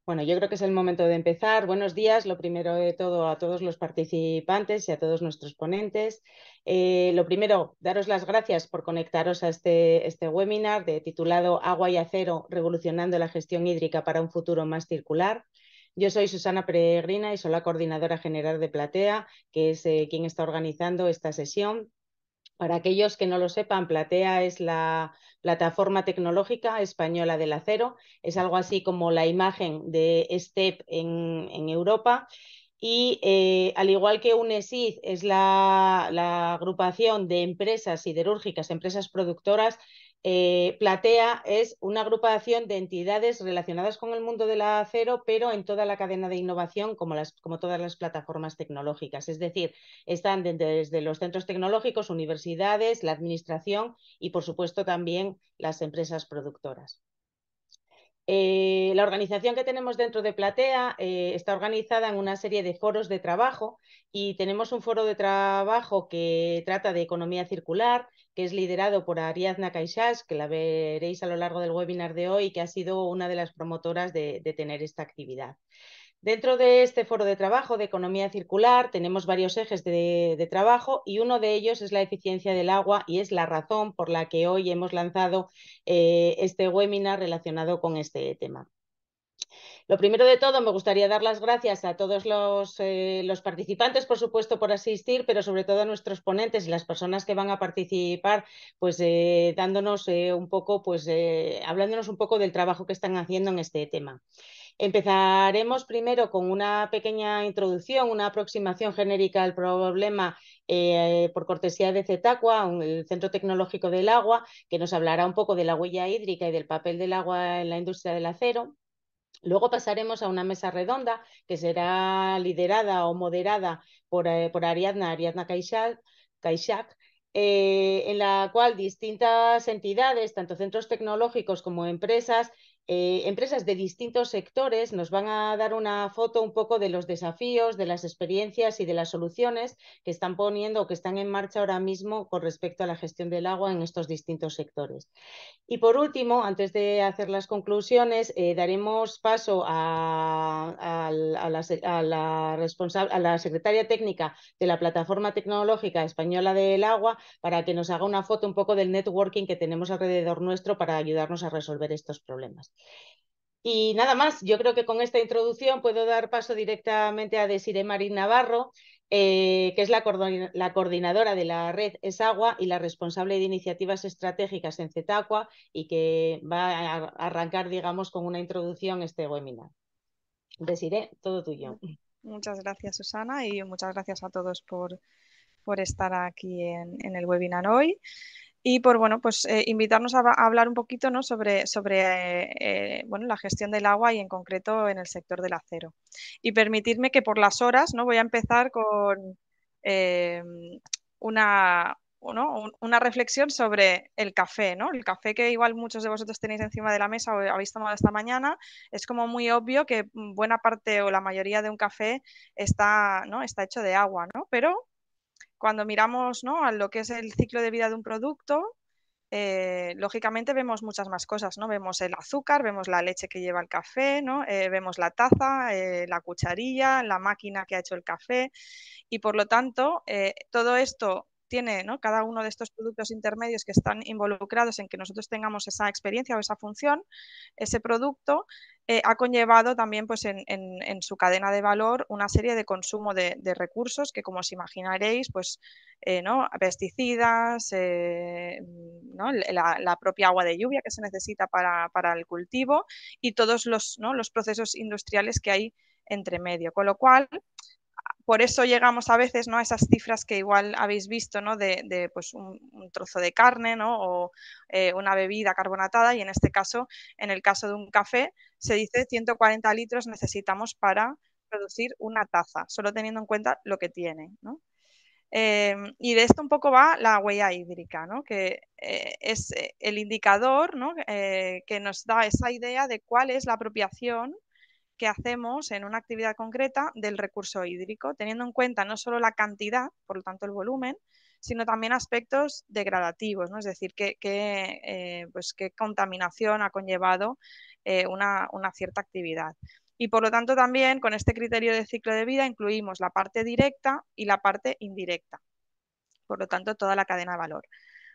Bueno, yo creo que es el momento de empezar. Buenos días, lo primero de todo a todos los participantes y a todos nuestros ponentes. Lo primero, daros las gracias por conectaros a este webinar titulado Agua y acero, revolucionando la gestión hídrica para un futuro más circular. Yo soy Susana Peregrina y soy la coordinadora general de Platea, que es quien está organizando esta sesión. Para aquellos que no lo sepan, Platea es la plataforma tecnológica española del acero. Es algo así como la imagen de STEP en Europa. Y al igual que UNESID es la agrupación de empresas siderúrgicas, empresas productoras, Platea es una agrupación de entidades relacionadas con el mundo del acero, pero en toda la cadena de innovación, como todas las plataformas tecnológicas. Es decir, están desde los centros tecnológicos, universidades, la administración y, por supuesto, también las empresas productoras. La organización que tenemos dentro de Platea está organizada en una serie de foros de trabajo y tenemos un foro de trabajo que trata de economía circular, que es liderado por Ariadna Caixas, que la veréis a lo largo del webinar de hoy, que ha sido una de las promotoras de tener esta actividad. Dentro de este foro de trabajo de economía circular tenemos varios ejes de trabajo y uno de ellos es la eficiencia del agua y es la razón por la que hoy hemos lanzado este webinar relacionado con este tema. Lo primero de todo, me gustaría dar las gracias a todos los participantes, por supuesto, por asistir, pero sobre todo a nuestros ponentes y las personas que van a participar, pues dándonos un poco, pues hablándonos un poco del trabajo que están haciendo en este tema. Empezaremos primero con una pequeña introducción, una aproximación genérica al problema por cortesía de CETACUA, el Centro Tecnológico del Agua, que nos hablará un poco de la huella hídrica y del papel del agua en la industria del acero. Luego pasaremos a una mesa redonda que será liderada o moderada por Ariadna Caixac, en la cual distintas entidades, tanto centros tecnológicos como empresas de distintos sectores, nos van a dar una foto un poco de los desafíos, de las experiencias y de las soluciones que están poniendo o que están en marcha ahora mismo con respecto a la gestión del agua en estos distintos sectores. Y por último, antes de hacer las conclusiones, daremos paso a la secretaria técnica de la Plataforma Tecnológica Española del Agua para que nos haga una foto un poco del networking que tenemos alrededor nuestro para ayudarnos a resolver estos problemas. Y nada más, yo creo que con esta introducción puedo dar paso directamente a Desiree Marín Navarro, que es la coordinadora de la red Es Agua y la responsable de iniciativas estratégicas en CETACUA y que va a arrancar, digamos, con una introducción este webinar. Desiree, todo tuyo. Muchas gracias, Susana, y muchas gracias a todos por estar aquí en el webinar hoy y por bueno, pues, invitarnos a hablar un poquito, ¿no? sobre bueno, la gestión del agua y en concreto en el sector del acero. Y permitirme que por las horas, ¿no? Voy a empezar con eh, una reflexión sobre el café, ¿no? El café que igual muchos de vosotros tenéis encima de la mesa o habéis tomado esta mañana. Es como muy obvio que buena parte o la mayoría de un café está, ¿no? Está hecho de agua, ¿no? Pero cuando miramos, ¿no? a lo que es el ciclo de vida de un producto, lógicamente vemos muchas más cosas, ¿no? Vemos el azúcar, vemos la leche que lleva el café, ¿no? Vemos la taza, la cucharilla, la máquina que ha hecho el café y por lo tanto todo esto tiene, ¿no? Cada uno de estos productos intermedios que están involucrados en que nosotros tengamos esa experiencia o esa función, ese producto ha conllevado también pues, en su cadena de valor una serie de consumo de recursos que, como os imaginaréis, pues, ¿no? Pesticidas, ¿no? La propia agua de lluvia que se necesita para el cultivo y todos los, ¿no? los procesos industriales que hay entre medio. Con lo cual, por eso llegamos a veces, ¿no? a esas cifras que igual habéis visto, ¿no? de pues un trozo de carne, ¿no? o una bebida carbonatada, y en este caso, en el caso de un café, se dice 140 litros necesitamos para producir una taza, solo teniendo en cuenta lo que tiene, ¿no? Y de esto un poco va la huella hídrica, ¿no? que es el indicador, ¿no? Que nos da esa idea de cuál es la apropiación que hacemos en una actividad concreta del recurso hídrico, teniendo en cuenta no solo la cantidad, por lo tanto el volumen, sino también aspectos degradativos, ¿no? Es decir, pues, qué contaminación ha conllevado una cierta actividad. Y por lo tanto también con este criterio de ciclo de vida incluimos la parte directa y la parte indirecta. Por lo tanto, toda la cadena de valor.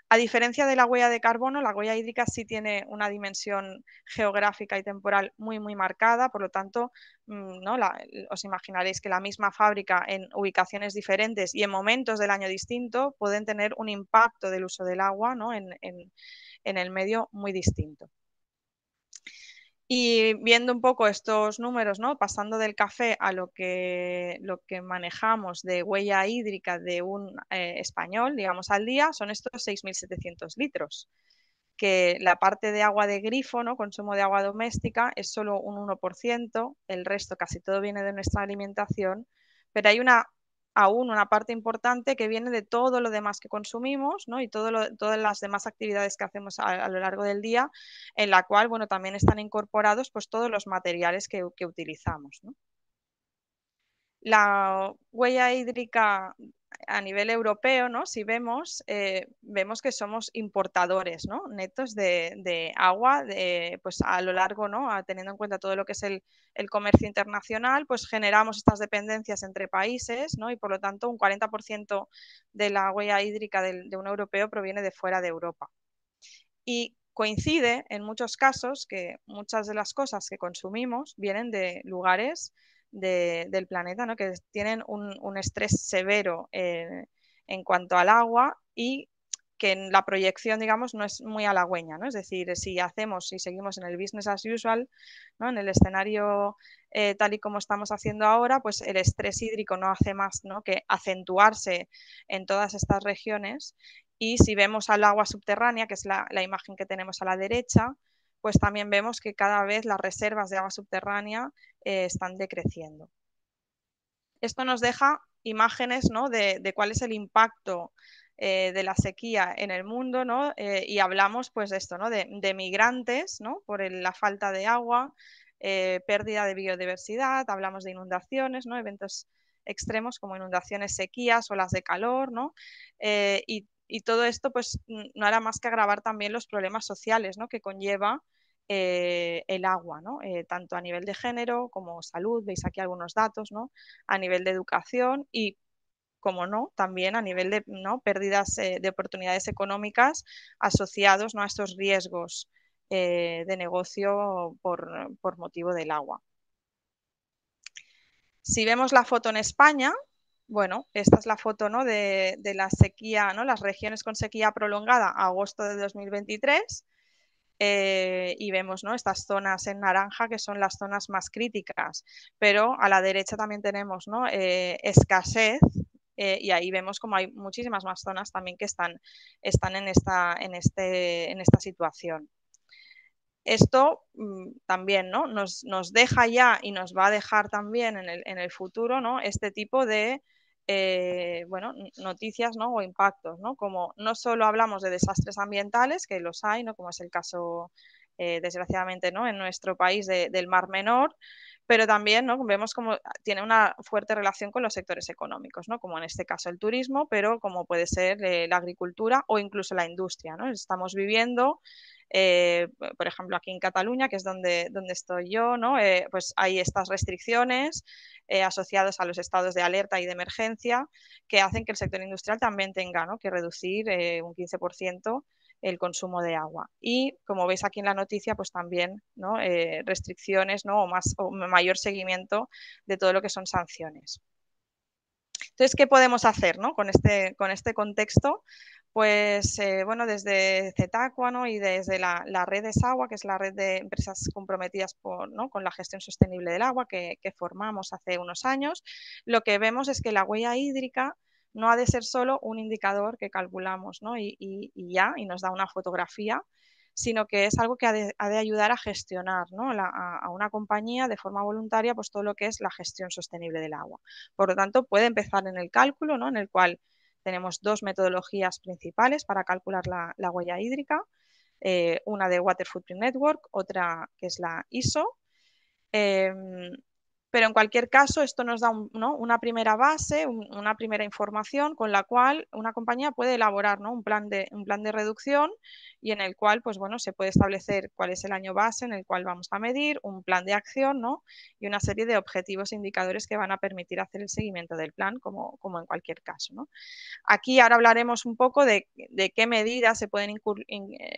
A diferencia de la huella de carbono, la huella hídrica sí tiene una dimensión geográfica y temporal muy, muy marcada, por lo tanto, ¿no? Os imaginaréis que la misma fábrica en ubicaciones diferentes y en momentos del año distinto pueden tener un impacto del uso del agua, ¿no? en el medio muy distinto. Y viendo un poco estos números, ¿no? Pasando del café a lo que manejamos de huella hídrica de un español, digamos, al día, son estos 6.700 litros, que la parte de agua de grifo, ¿no? Consumo de agua doméstica, es solo un 1%, el resto casi todo viene de nuestra alimentación, pero hay aún una parte importante que viene de todo lo demás que consumimos, ¿no? Y todas las demás actividades que hacemos a lo largo del día, en la cual, bueno, también están incorporados pues todos los materiales que utilizamos, ¿no? La huella hídrica a nivel europeo, ¿no? Si vemos, vemos que somos importadores, ¿no? Netos de agua, pues a lo largo, ¿no? Teniendo en cuenta todo lo que es el comercio internacional, pues generamos estas dependencias entre países, ¿no? Y por lo tanto un 40% de la huella hídrica de un europeo proviene de fuera de Europa. Y coincide en muchos casos que muchas de las cosas que consumimos vienen de lugares del planeta, ¿no? Que tienen un estrés severo en cuanto al agua y que en la proyección, digamos, no es muy halagüeña, ¿no? Es decir, si seguimos en el business as usual, ¿no? En el escenario tal y como estamos haciendo ahora, pues el estrés hídrico no hace más, ¿no? Que acentuarse en todas estas regiones. Y si vemos al agua subterránea, que es la imagen que tenemos a la derecha, pues también vemos que cada vez las reservas de agua subterránea están decreciendo. Esto nos deja imágenes, ¿no? de cuál es el impacto de la sequía en el mundo, ¿no? Y hablamos pues de esto, ¿no? de migrantes, ¿no? Por la falta de agua, pérdida de biodiversidad, hablamos de inundaciones, ¿no? Eventos extremos como inundaciones, sequías, olas de calor, ¿no? Y todo esto pues no hará más que agravar también los problemas sociales, ¿no? que conlleva el agua, ¿no? Tanto a nivel de género como salud, veis aquí algunos datos, ¿no? A nivel de educación y, como no, también a nivel de, ¿no? pérdidas de oportunidades económicas asociados, ¿no? a estos riesgos de negocio por motivo del agua. Si vemos la foto en España, bueno, esta es la foto, ¿no? de la sequía, ¿no? Las regiones con sequía prolongada a agosto de 2023. Y vemos, ¿no? estas zonas en naranja que son las zonas más críticas, pero a la derecha también tenemos, ¿no? Escasez y ahí vemos como hay muchísimas más zonas también que están en esta situación. Esto también, ¿no? nos deja ya y nos va a dejar también en el futuro, ¿no? este tipo de bueno, noticias, ¿no? o impactos, ¿no? Como no solo hablamos de desastres ambientales, que los hay, ¿no? como es el caso, desgraciadamente, ¿no? en nuestro país del Mar Menor, pero también, ¿no? vemos como tiene una fuerte relación con los sectores económicos, ¿no? como en este caso el turismo, pero como puede ser la agricultura o incluso la industria, ¿no? Estamos viviendo por ejemplo, aquí en Cataluña, que es donde estoy yo, ¿no? Pues hay estas restricciones asociadas a los estados de alerta y de emergencia que hacen que el sector industrial también tenga, ¿no? que reducir un 15% el consumo de agua. Y como veis aquí en la noticia, pues también, ¿no? Restricciones, ¿no? o mayor seguimiento de todo lo que son sanciones. Entonces, ¿qué podemos hacer, ¿no? con este contexto? Pues bueno, desde CETACUA, ¿no? y desde la red ESAGUA, que es la red de empresas comprometidas ¿no? con la gestión sostenible del agua que formamos hace unos años, lo que vemos es que la huella hídrica no ha de ser solo un indicador que calculamos, ¿no? y ya, y nos da una fotografía, sino que es algo que ha de ayudar a gestionar, ¿no? a una compañía de forma voluntaria pues todo lo que es la gestión sostenible del agua. Por lo tanto, puede empezar en el cálculo, ¿no? en el cual tenemos dos metodologías principales para calcular la huella hídrica, una de Water Footprint Network, otra que es la ISO. Pero en cualquier caso, esto nos da una primera base, una primera información con la cual una compañía puede elaborar, ¿no? un plan de reducción y en el cual pues, bueno, se puede establecer cuál es el año base en el cual vamos a medir, un plan de acción, ¿no? y una serie de objetivos e indicadores que van a permitir hacer el seguimiento del plan, como en cualquier caso. ¿no? Aquí ahora hablaremos un poco de qué medidas se pueden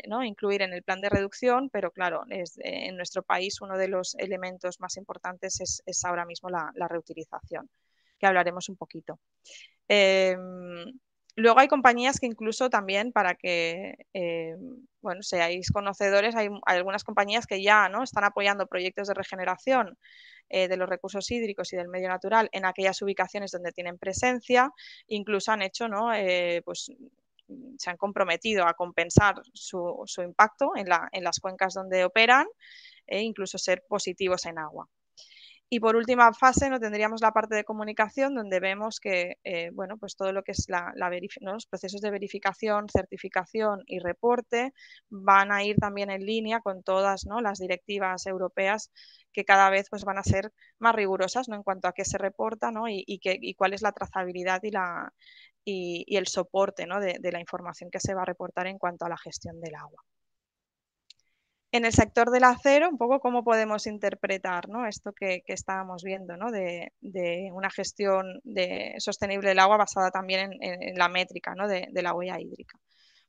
¿no? incluir en el plan de reducción, pero claro, en nuestro país uno de los elementos más importantes es ahora mismo la reutilización, que hablaremos un poquito. Luego hay compañías que incluso también, para que bueno, seáis conocedores, hay algunas compañías que ya, ¿no? están apoyando proyectos de regeneración de los recursos hídricos y del medio natural en aquellas ubicaciones donde tienen presencia, incluso han hecho, ¿no? Pues se han comprometido a compensar su impacto en las cuencas donde operan e incluso ser positivos en agua. Y por última fase no tendríamos la parte de comunicación donde vemos que bueno, pues todo lo que es ¿no? los procesos de verificación, certificación y reporte van a ir también en línea con todas, ¿no? las directivas europeas que cada vez pues, van a ser más rigurosas, ¿no? en cuanto a qué se reporta, ¿no? y cuál es la trazabilidad y el soporte, ¿no? de la información que se va a reportar en cuanto a la gestión del agua. En el sector del acero, un poco cómo podemos interpretar, ¿no? esto que estábamos viendo, ¿no? de una gestión sostenible del agua basada también en la métrica, ¿no? de la huella hídrica.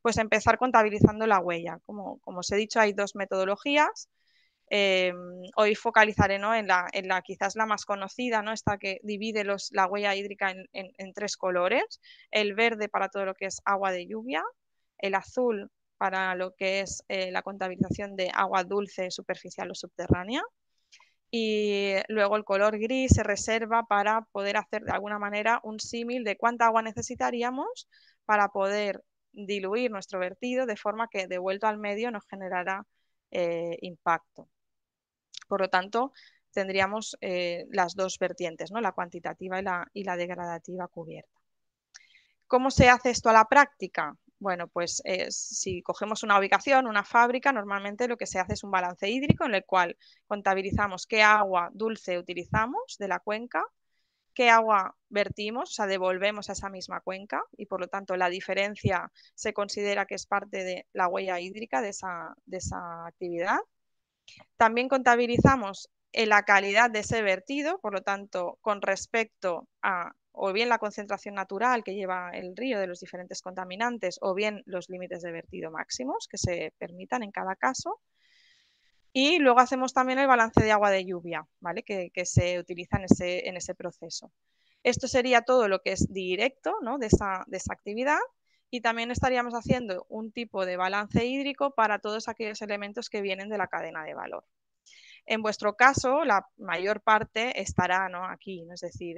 Pues empezar contabilizando la huella. Como os he dicho, hay dos metodologías. Hoy focalizaré, ¿no? en la quizás la más conocida, ¿no? esta que divide la huella hídrica en tres colores. El verde para todo lo que es agua de lluvia, el azul para lo que es la contabilización de agua dulce, superficial o subterránea. Y luego el color gris se reserva para poder hacer de alguna manera un símil de cuánta agua necesitaríamos para poder diluir nuestro vertido de forma que devuelto al medio nos generara impacto. Por lo tanto, tendríamos las dos vertientes, ¿no? la cuantitativa y la degradativa cubierta. ¿Cómo se hace esto a la práctica? Bueno, pues si cogemos una ubicación, una fábrica, normalmente lo que se hace es un balance hídrico en el cual contabilizamos qué agua dulce utilizamos de la cuenca, qué agua vertimos, o sea, devolvemos a esa misma cuenca y por lo tanto la diferencia se considera que es parte de la huella hídrica de esa actividad. También contabilizamos la calidad de ese vertido, por lo tanto, con respecto a o bien la concentración natural que lleva el río de los diferentes contaminantes o bien los límites de vertido máximos que se permitan en cada caso. Y luego hacemos también el balance de agua de lluvia, ¿vale? que se utiliza en ese proceso. Esto sería todo lo que es directo, ¿no? de esa actividad. Y también estaríamos haciendo un tipo de balance hídrico para todos aquellos elementos que vienen de la cadena de valor. En vuestro caso, la mayor parte estará, ¿no? aquí, ¿no? es decir,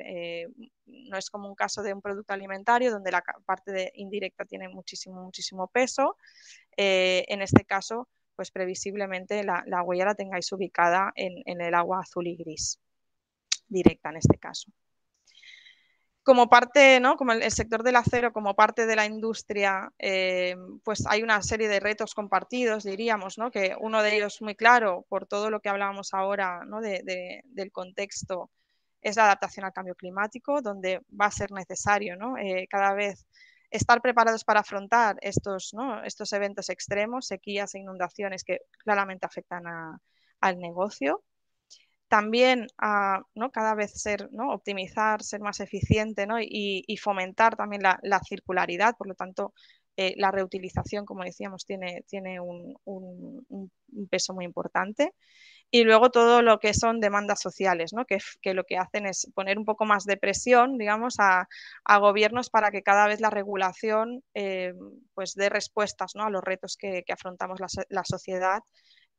no es como un caso de un producto alimentario donde la parte indirecta tiene muchísimo peso. En este caso, pues previsiblemente la huella la tengáis ubicada en el agua azul y gris, directa en este caso. Como parte, ¿no? como el sector del acero, como parte de la industria, pues hay una serie de retos compartidos, diríamos, ¿no? que uno de ellos muy claro, por todo lo que hablábamos ahora, ¿no? del contexto, es la adaptación al cambio climático, donde va a ser necesario, ¿no? Cada vez estar preparados para afrontar ¿no? estos eventos extremos, sequías e inundaciones que claramente afectan al negocio. También a, ¿no? cada vez ¿no? optimizar, ser más eficiente, ¿no? y fomentar también la circularidad, por lo tanto, la reutilización, como decíamos, tiene un peso muy importante. Y luego todo lo que son demandas sociales, ¿no? que lo que hacen es poner un poco más de presión, digamos, a gobiernos para que cada vez la regulación pues dé respuestas, ¿no? a los retos que afrontamos la sociedad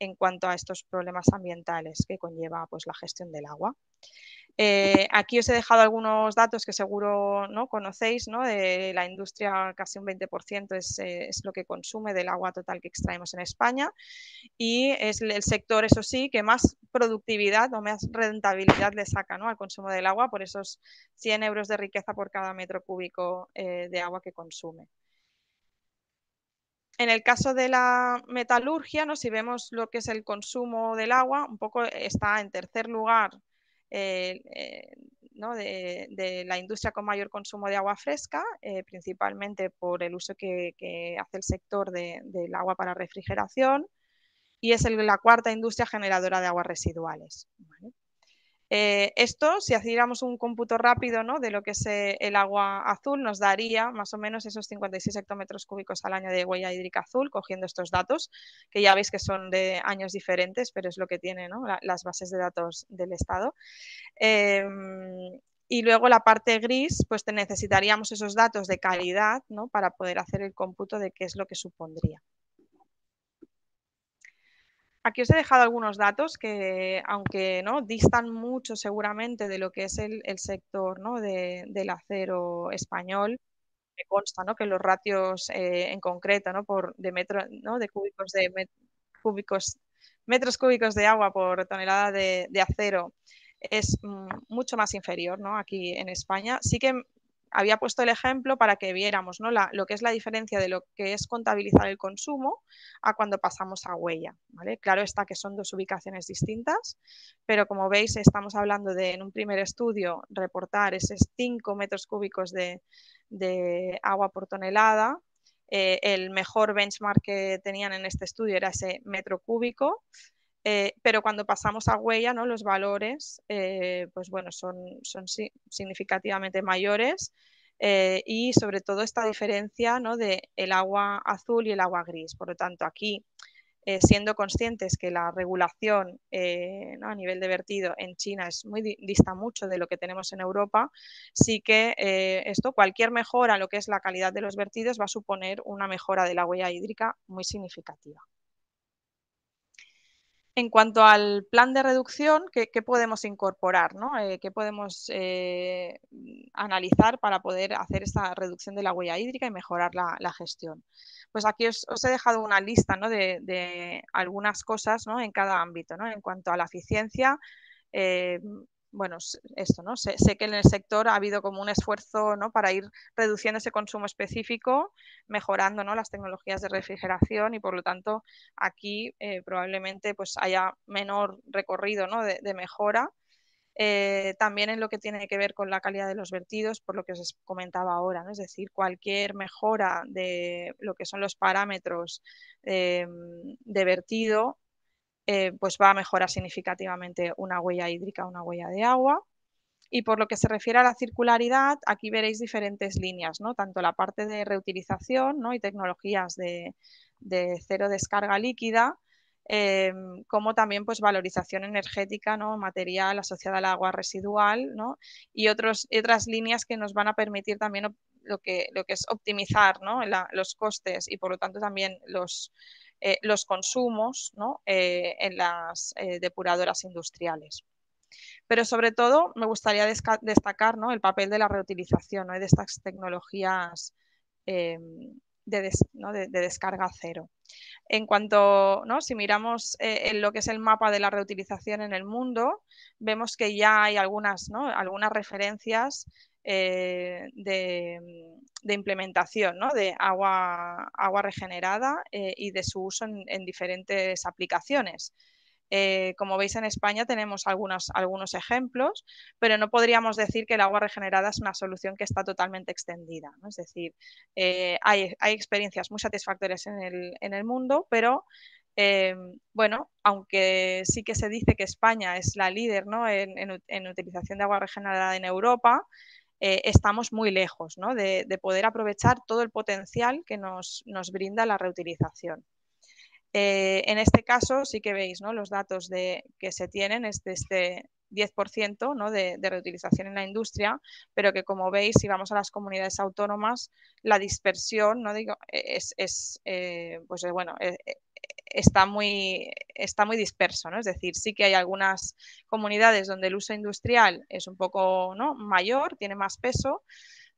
en cuanto a estos problemas ambientales que conlleva pues, la gestión del agua. Aquí os he dejado algunos datos que seguro ¿no? conocéis, ¿no? de la industria, casi un 20% es lo que consume del agua total que extraemos en España y es el sector, eso sí, que más productividad o más rentabilidad le saca, ¿no? al consumo del agua por esos 100 euros de riqueza por cada metro cúbico de agua que consume. En el caso de la metalurgia, ¿no? si vemos lo que es el consumo del agua, un poco está en tercer lugar ¿no? de la industria con mayor consumo de agua fresca, principalmente por el uso que hace el sector del agua para refrigeración, y es la cuarta industria generadora de aguas residuales. ¿Vale? Esto, si hiciéramos un cómputo rápido, ¿no? de lo que es el agua azul, nos daría más o menos esos 56 hectómetros cúbicos al año de huella hídrica azul, cogiendo estos datos, que ya veis que son de años diferentes, pero es lo que tiene, ¿no? las bases de datos del Estado. Y luego la parte gris, pues necesitaríamos esos datos de calidad, ¿no? para poder hacer el cómputo de qué es lo que supondría. Aquí os he dejado algunos datos que, aunque ¿no? distan mucho seguramente de lo que es el sector, ¿no? del acero español, me consta, ¿no? que los ratios en concreto, ¿no? ¿no? de cúbicos cúbicos, metros cúbicos de agua por tonelada de acero es mucho más inferior, ¿no? aquí en España. Sí que había puesto el ejemplo para que viéramos, ¿no? lo que es la diferencia de lo que es contabilizar el consumo a cuando pasamos a huella. ¿Vale? Claro está que son dos ubicaciones distintas, pero como veis estamos hablando de, en un primer estudio, reportar esos 5 metros cúbicos de agua por tonelada. El mejor benchmark que tenían en este estudio era ese metro cúbico. Pero cuando pasamos a huella, ¿no? los valores pues bueno, son significativamente mayores y sobre todo esta diferencia, ¿no? de el agua azul y el agua gris. Por lo tanto, aquí, siendo conscientes que la regulación ¿no? a nivel de vertido en China es dista mucho de lo que tenemos en Europa, sí que cualquier mejora en lo que es la calidad de los vertidos va a suponer una mejora de la huella hídrica muy significativa. En cuanto al plan de reducción, ¿qué podemos incorporar? ¿no? ¿Qué podemos analizar para poder hacer esta reducción de la huella hídrica y mejorar la gestión? Pues aquí os he dejado una lista, ¿no? de algunas cosas, ¿no? en cada ámbito. ¿no? En cuanto a la eficiencia, bueno, esto, ¿no? Sé que en el sector ha habido como un esfuerzo, ¿no? para ir reduciendo ese consumo específico, mejorando, ¿no? las tecnologías de refrigeración y por lo tanto aquí probablemente pues haya menor recorrido, ¿no? de mejora. También en lo que tiene que ver con la calidad de los vertidos, por lo que os comentaba ahora, ¿no? Es decir, cualquier mejora de lo que son los parámetros de vertido pues va a mejorar significativamente una huella hídrica, una huella de agua. Y por lo que se refiere a la circularidad, aquí veréis diferentes líneas, ¿no? Tanto la parte de reutilización, ¿no? y tecnologías de cero descarga líquida, como también pues, valorización energética, ¿no? material asociada al agua residual, ¿no? y otras líneas que nos van a permitir también lo que es optimizar, ¿no? los costes y por lo tanto también los consumos, ¿no? en las depuradoras industriales. Pero sobre todo me gustaría destacar, ¿no? el papel de la reutilización, ¿no? de estas tecnologías ¿no? de descarga cero. En cuanto, ¿no? si miramos en lo que es el mapa de la reutilización en el mundo, vemos que ya hay algunas, ¿no? algunas referencias de implementación, ¿no? de agua regenerada y de su uso en diferentes aplicaciones. Como veis en España tenemos algunos ejemplos, pero no podríamos decir que el agua regenerada es una solución que está totalmente extendida, ¿no? Es decir, hay experiencias muy satisfactorias en el mundo, pero bueno, aunque sí que se dice que España es la líder, ¿no? en utilización de agua regenerada en Europa, estamos muy lejos, ¿no? de poder aprovechar todo el potencial que nos brinda la reutilización. En este caso sí que veis, ¿no? los datos que se tienen es de este 10%, ¿no? de reutilización en la industria, pero que como veis, si vamos a las comunidades autónomas, la dispersión, ¿no? Digo, pues bueno, está muy disperso, ¿no? Es decir, sí que hay algunas comunidades donde el uso industrial es un poco, ¿no? mayor, tiene más peso,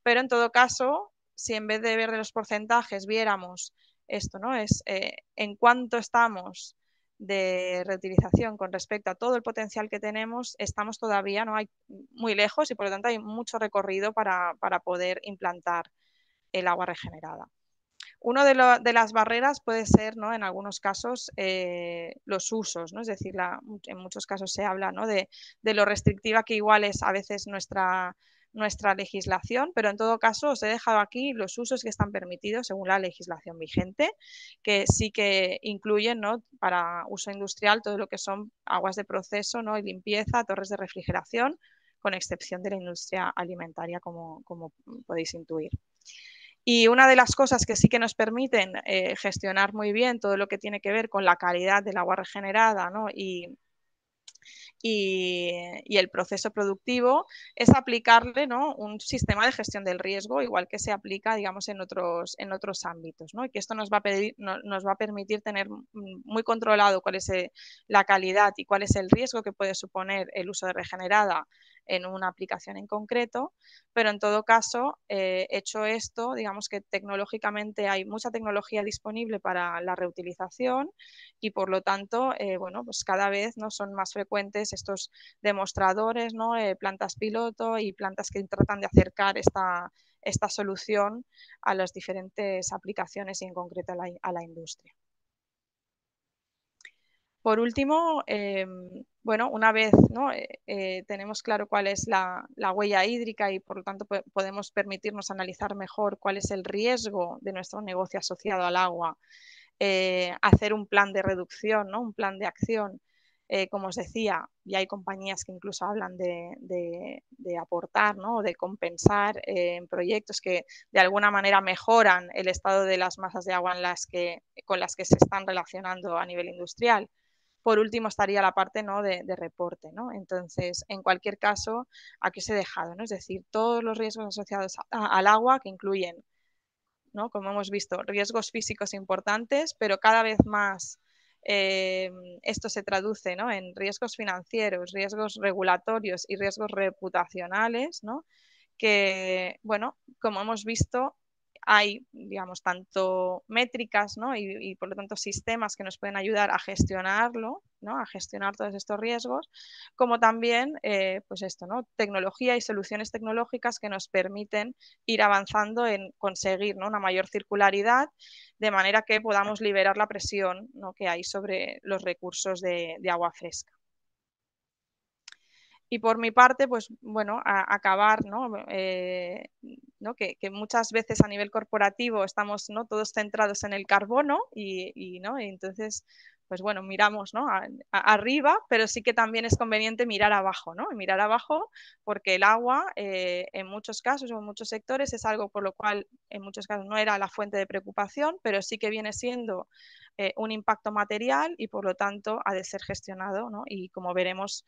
pero en todo caso, si en vez de ver de los porcentajes viéramos esto, ¿no? Es en cuánto estamos de reutilización con respecto a todo el potencial que tenemos, estamos todavía no hay muy lejos y por lo tanto hay mucho recorrido para poder implantar el agua regenerada. Uno de las barreras puede ser, ¿no? En algunos casos, los usos, ¿no? Es decir, en muchos casos se habla, ¿no? de lo restrictiva que igual es a veces nuestra legislación, pero en todo caso os he dejado aquí los usos que están permitidos según la legislación vigente, que sí que incluyen, ¿no? Para uso industrial todo lo que son aguas de proceso, ¿no? Y limpieza, torres de refrigeración, con excepción de la industria alimentaria, como podéis intuir. Y una de las cosas que sí que nos permiten gestionar muy bien todo lo que tiene que ver con la calidad del agua regenerada, ¿no? y el proceso productivo es aplicarle, ¿no? Un sistema de gestión del riesgo, igual que se aplica, digamos, en otros ámbitos, ¿no? Y que esto nos va a permitir tener muy controlado cuál es la calidad y cuál es el riesgo que puede suponer el uso de regenerada en una aplicación en concreto, pero en todo caso, hecho esto, digamos que tecnológicamente hay mucha tecnología disponible para la reutilización y por lo tanto, bueno, pues cada vez, ¿no? Son más frecuentes estos demostradores, ¿no? Plantas piloto y plantas que tratan de acercar esta solución a las diferentes aplicaciones y en concreto a la industria. Por último, bueno, una vez, ¿no? Tenemos claro cuál es la huella hídrica y por lo tanto podemos permitirnos analizar mejor cuál es el riesgo de nuestro negocio asociado al agua, hacer un plan de reducción, ¿no? Un plan de acción. Como os decía, ya hay compañías que incluso hablan de aportar, ¿no? De compensar en proyectos que de alguna manera mejoran el estado de las masas de agua con las que se están relacionando a nivel industrial. Por último estaría la parte, ¿no? de reporte, ¿no? Entonces, en cualquier caso, aquí os he dejado, ¿no? Es decir, todos los riesgos asociados al agua que incluyen, ¿no? Como hemos visto, riesgos físicos importantes, pero cada vez más esto se traduce, ¿no? En riesgos financieros, riesgos regulatorios y riesgos reputacionales, ¿no? Que, bueno, como hemos visto, hay, digamos, tanto métricas, ¿no? y por lo tanto sistemas que nos pueden ayudar a gestionarlo, ¿no? A gestionar todos estos riesgos, como también, pues esto, ¿no? Tecnología y soluciones tecnológicas que nos permiten ir avanzando en conseguir, ¿no? Una mayor circularidad, de manera que podamos liberar la presión, ¿no? Que hay sobre los recursos de agua fresca. Y por mi parte, pues bueno, acabar, ¿no? ¿No? Que muchas veces a nivel corporativo estamos, ¿no? Todos centrados en el carbono ¿no? Y entonces, pues bueno, miramos, ¿no? Arriba, pero sí que también es conveniente mirar abajo, ¿no? Mirar abajo porque el agua en muchos casos o en muchos sectores es algo por lo cual en muchos casos no era la fuente de preocupación, pero sí que viene siendo un impacto material y por lo tanto ha de ser gestionado, ¿no? Y como veremos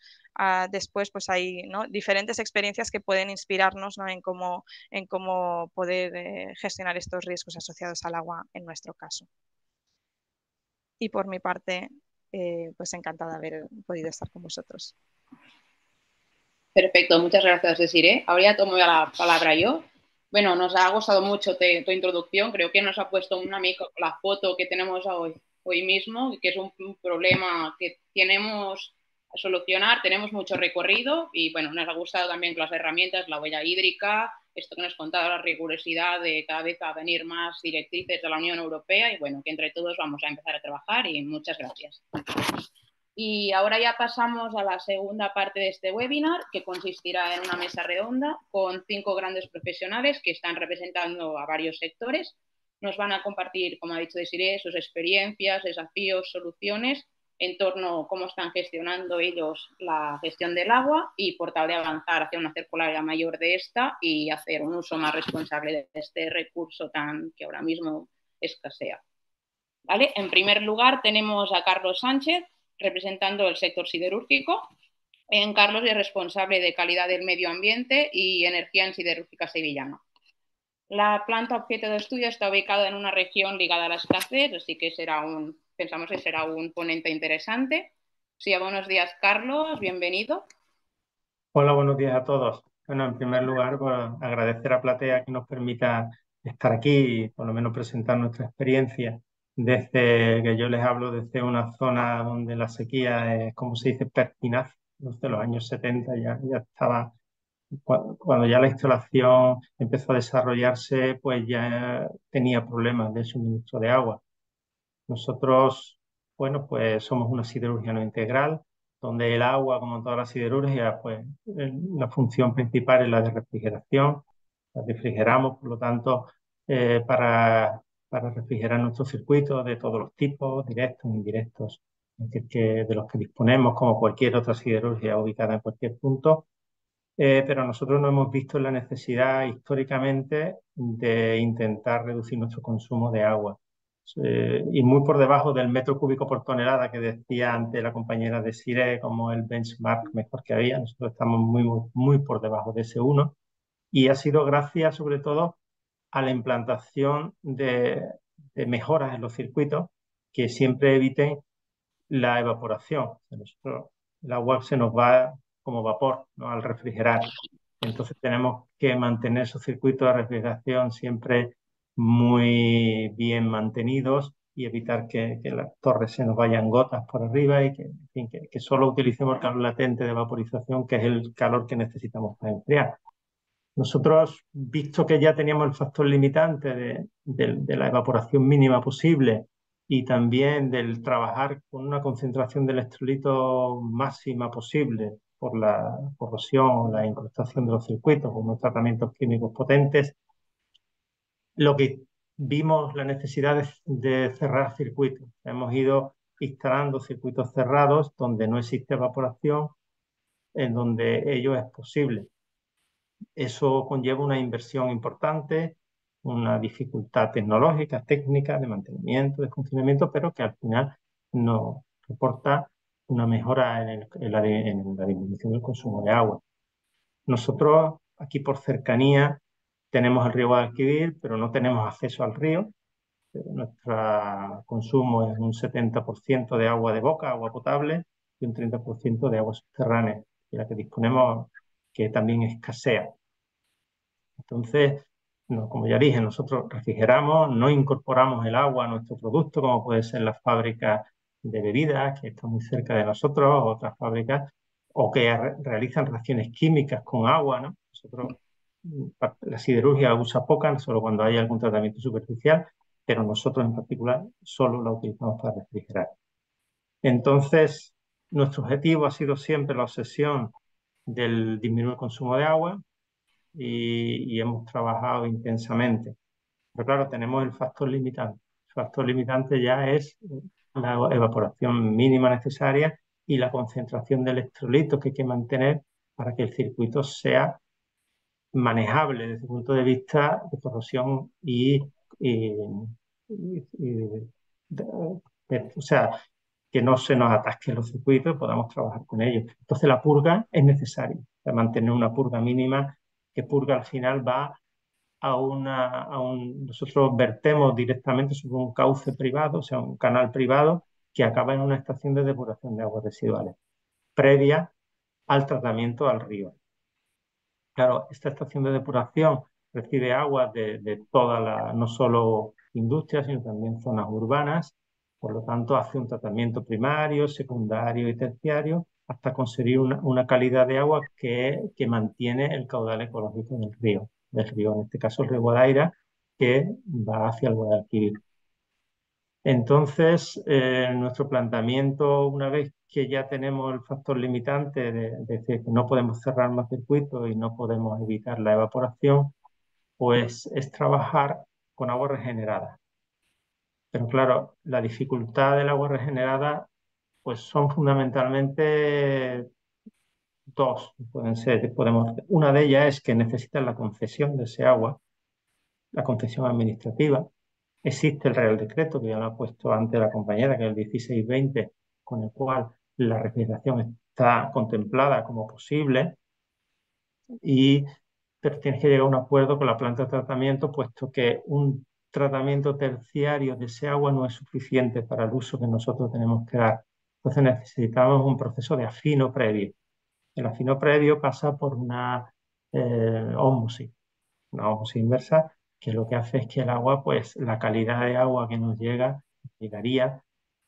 después, pues hay, ¿no? Diferentes experiencias que pueden inspirarnos, ¿no? En cómo poder gestionar estos riesgos asociados al agua en nuestro caso. Y por mi parte, pues encantada de haber podido estar con vosotros. Perfecto, muchas gracias, Desiree. Ahora ya tomo la palabra yo. Bueno, nos ha gustado mucho tu introducción. Creo que nos ha puesto una amigo la foto que tenemos hoy mismo, que es un problema que tenemos a solucionar. Tenemos mucho recorrido y, bueno, nos ha gustado también las herramientas, la huella hídrica, esto que nos contaba, la rigurosidad de cada vez a venir más directrices de la Unión Europea y, bueno, que entre todos vamos a empezar a trabajar y muchas gracias. Y ahora ya pasamos a la segunda parte de este webinar, que consistirá en una mesa redonda con 5 grandes profesionales que están representando a varios sectores. Nos van a compartir, como ha dicho Desiree, sus experiencias, desafíos, soluciones en torno a cómo están gestionando ellos la gestión del agua y por tal de avanzar hacia una circularidad mayor de esta y hacer un uso más responsable de este recurso que ahora mismo escasea. ¿Vale? En primer lugar tenemos a Carlos Sánchez, representando el sector siderúrgico. Carlos es responsable de calidad del medio ambiente y energía en Siderúrgica Sevillana. La planta objeto de estudio está ubicada en una región ligada a la escasez, así que pensamos que será un ponente interesante. Sí, buenos días, Carlos, bienvenido. Hola, buenos días a todos. Bueno, en primer lugar, pues, agradecer a Platea que nos permita estar aquí y por lo menos presentar nuestra experiencia desde que yo les hablo desde una zona donde la sequía es, como se dice, pertinaz. Desde los años 70 ya estaba cuando ya la instalación empezó a desarrollarse, pues ya tenía problemas de suministro de agua. Nosotros, bueno, pues somos una siderurgia no integral, donde el agua, como en todas las siderurgias, pues la función principal es la de refrigeración. La refrigeramos, por lo tanto, eh, para, para refrigerar nuestros circuitos de todos los tipos, directos e indirectos, de los que disponemos, como cualquier otra siderurgia ubicada en cualquier punto. Pero nosotros no hemos visto la necesidad históricamente de intentar reducir nuestro consumo de agua. Y muy por debajo del metro cúbico por tonelada que decía antes la compañera de Sire como el benchmark mejor que había. Nosotros estamos muy por debajo de ese uno. Y ha sido gracias sobre todo a la implantación de mejoras en los circuitos que siempre eviten la evaporación. El agua se nos va como vapor, ¿no? Al refrigerar. Entonces tenemos que mantener esos circuitos de refrigeración siempre muy bien mantenidos y evitar que las torres se nos vayan gotas por arriba y en fin, que solo utilicemos el calor latente de vaporización, que es el calor que necesitamos para enfriar. Nosotros, visto que ya teníamos el factor limitante de la evaporación mínima posible y también del trabajar con una concentración de electrolito máxima posible por la corrosión o la incrustación de los circuitos con unos tratamientos químicos potentes, lo que vimos la necesidad de cerrar circuitos. Hemos ido instalando circuitos cerrados donde no existe evaporación, en donde ello es posible. Eso conlleva una inversión importante, una dificultad tecnológica, técnica, de mantenimiento, de funcionamiento, pero que al final nos reporta una mejora en la disminución del consumo de agua. Nosotros, aquí por cercanía, tenemos el río Guadalquivir, pero no tenemos acceso al río. Nuestro consumo es un 70% de agua de boca, agua potable, y un 30% de agua subterránea, de la que disponemos, que también escasea. Entonces, como ya dije, nosotros refrigeramos, no incorporamos el agua a nuestro producto, como puede ser la fábrica de bebidas, que está muy cerca de nosotros, o otras fábricas, o que realizan reacciones químicas con agua, ¿no? Nosotros, la siderurgia usa poca, solo cuando hay algún tratamiento superficial, pero nosotros en particular solo la utilizamos para refrigerar. Entonces, nuestro objetivo ha sido siempre la obsesión del disminuir el consumo de agua, y hemos trabajado intensamente. Pero claro, tenemos el factor limitante. El factor limitante ya es la evaporación mínima necesaria y la concentración de electrolitos que hay que mantener para que el circuito sea manejable desde el punto de vista de corrosión y- y- o sea, que no se nos atasquen los circuitos y podamos trabajar con ellos. Entonces la purga es necesaria, mantener una purga mínima, que purga al final va nosotros vertemos directamente sobre un cauce privado, o sea, un canal privado que acaba en una estación de depuración de aguas residuales, previa al tratamiento al río. Claro, esta estación de depuración recibe aguas de toda no solo industria, sino también zonas urbanas. Por lo tanto, hace un tratamiento primario, secundario y terciario hasta conseguir una calidad de agua que mantiene el caudal ecológico del río, en este caso el río Guadaira, que va hacia el Guadalquivir. Entonces, nuestro planteamiento, una vez que ya tenemos el factor limitante de que no podemos cerrar más circuitos y no podemos evitar la evaporación, pues es trabajar con agua regenerada. Pero claro, la dificultad del agua regenerada pues son fundamentalmente dos, pueden ser, una de ellas es que necesitan la concesión de ese agua, la concesión administrativa. Existe el Real Decreto, que ya lo ha puesto antes la compañera, que es el 1620, con el cual la refrigeración está contemplada como posible, pero tienes que llegar a un acuerdo con la planta de tratamiento, puesto que un tratamiento terciario de ese agua no es suficiente para el uso que nosotros tenemos que dar. Entonces necesitamos un proceso de afino previo. El afino previo pasa por ósmosis, una ósmosis inversa, que lo que hace es que el agua, pues la calidad de agua que nos llegaría,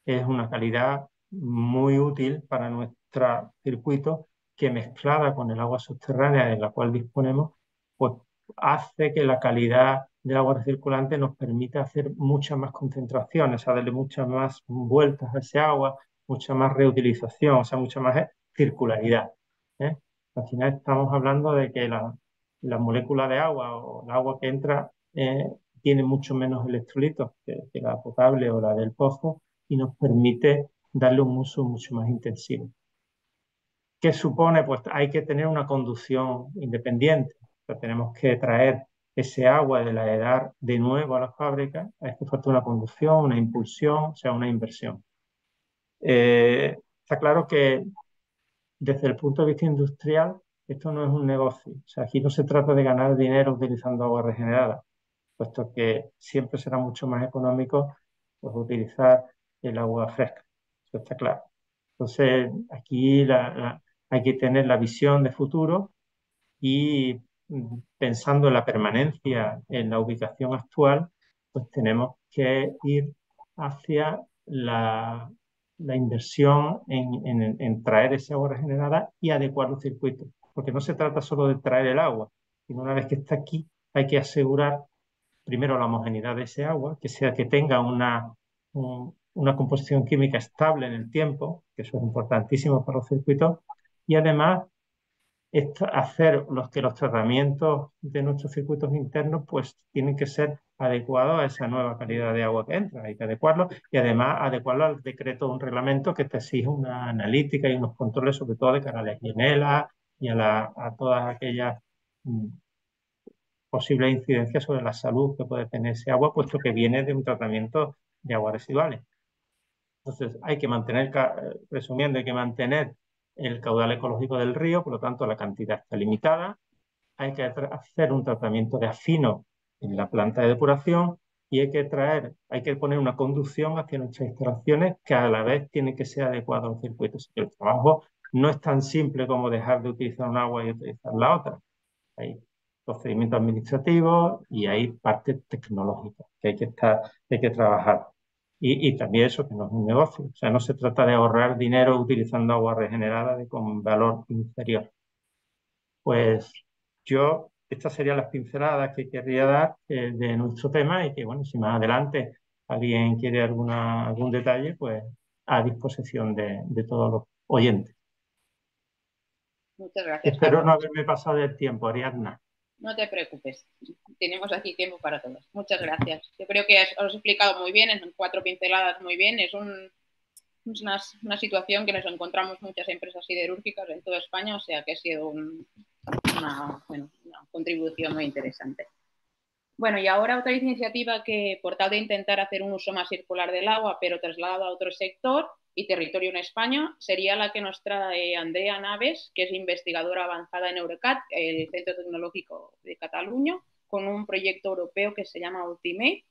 es una calidad muy útil para nuestro circuito que mezclada con el agua subterránea de la cual disponemos, pues hace que la calidad del agua recirculante nos permita hacer muchas más concentraciones, o sea, darle muchas más vueltas a ese agua, mucha más reutilización, o sea, mucha más circularidad, ¿eh? Al final estamos hablando de que la molécula de agua o el agua que entra tiene mucho menos electrolitos que la potable o la del pozo y nos permite darle un uso mucho más intensivo. ¿Qué supone? Pues hay que tener una conducción independiente. O sea, tenemos que traer ese agua de la edad de nuevo a la fábrica. Esto falta una conducción, una impulsión, o sea, una inversión. Está claro que desde el punto de vista industrial, esto no es un negocio. O sea, aquí no se trata de ganar dinero utilizando agua regenerada, puesto que siempre será mucho más económico pues, utilizar el agua fresca. Eso está claro. Entonces, aquí hay que tener la visión de futuro y pensando en la permanencia en la ubicación actual, pues tenemos que ir hacia la inversión en traer ese agua regenerada y adecuar los circuitos. Porque no se trata solo de traer el agua, sino una vez que está aquí hay que asegurar primero la homogeneidad de ese agua, que tenga una composición química estable en el tiempo, que eso es importantísimo para los circuitos, y además hacer que los tratamientos de nuestros circuitos internos pues tienen que ser adecuados a esa nueva calidad de agua que entra. Hay que adecuarlo y además adecuarlo al decreto de un reglamento que te exige una analítica y unos controles sobre todo de cara a la legionela y a todas aquellas posibles incidencias sobre la salud que puede tener ese agua, puesto que viene de un tratamiento de aguas residuales. Entonces, hay que mantener, resumiendo, hay que mantener el caudal ecológico del río, por lo tanto, la cantidad está limitada. Hay que hacer un tratamiento de afino en la planta de depuración y hay que poner una conducción hacia nuestras instalaciones que a la vez tiene que ser adecuada a los circuitos. El trabajo no es tan simple como dejar de utilizar un agua y utilizar la otra. Hay procedimientos administrativos y hay parte tecnológica que hay que trabajar. Y también eso, que no es un negocio. O sea, no se trata de ahorrar dinero utilizando agua regenerada con valor inferior. Pues estas serían las pinceladas que querría dar de nuestro tema y que, bueno, si más adelante alguien quiere algún detalle, pues a disposición de todos los oyentes. Muchas gracias, Espero Carlos. no haberme pasado el tiempo, Ariadna. No te preocupes, tenemos aquí tiempo para todos. Muchas gracias. Yo creo que os he explicado muy bien, en 4 pinceladas muy bien. Es una situación que nos encontramos muchas empresas siderúrgicas en toda España, o sea que ha sido una contribución muy interesante. Bueno, y ahora otra iniciativa que, por tal de intentar hacer un uso más circular del agua, pero trasladado a otro sector y territorio en España, sería la que nos trae Andrea Naves, que es investigadora avanzada en Eurecat, el Centro Tecnológico de Cataluña, con un proyecto europeo que se llama Ultimate.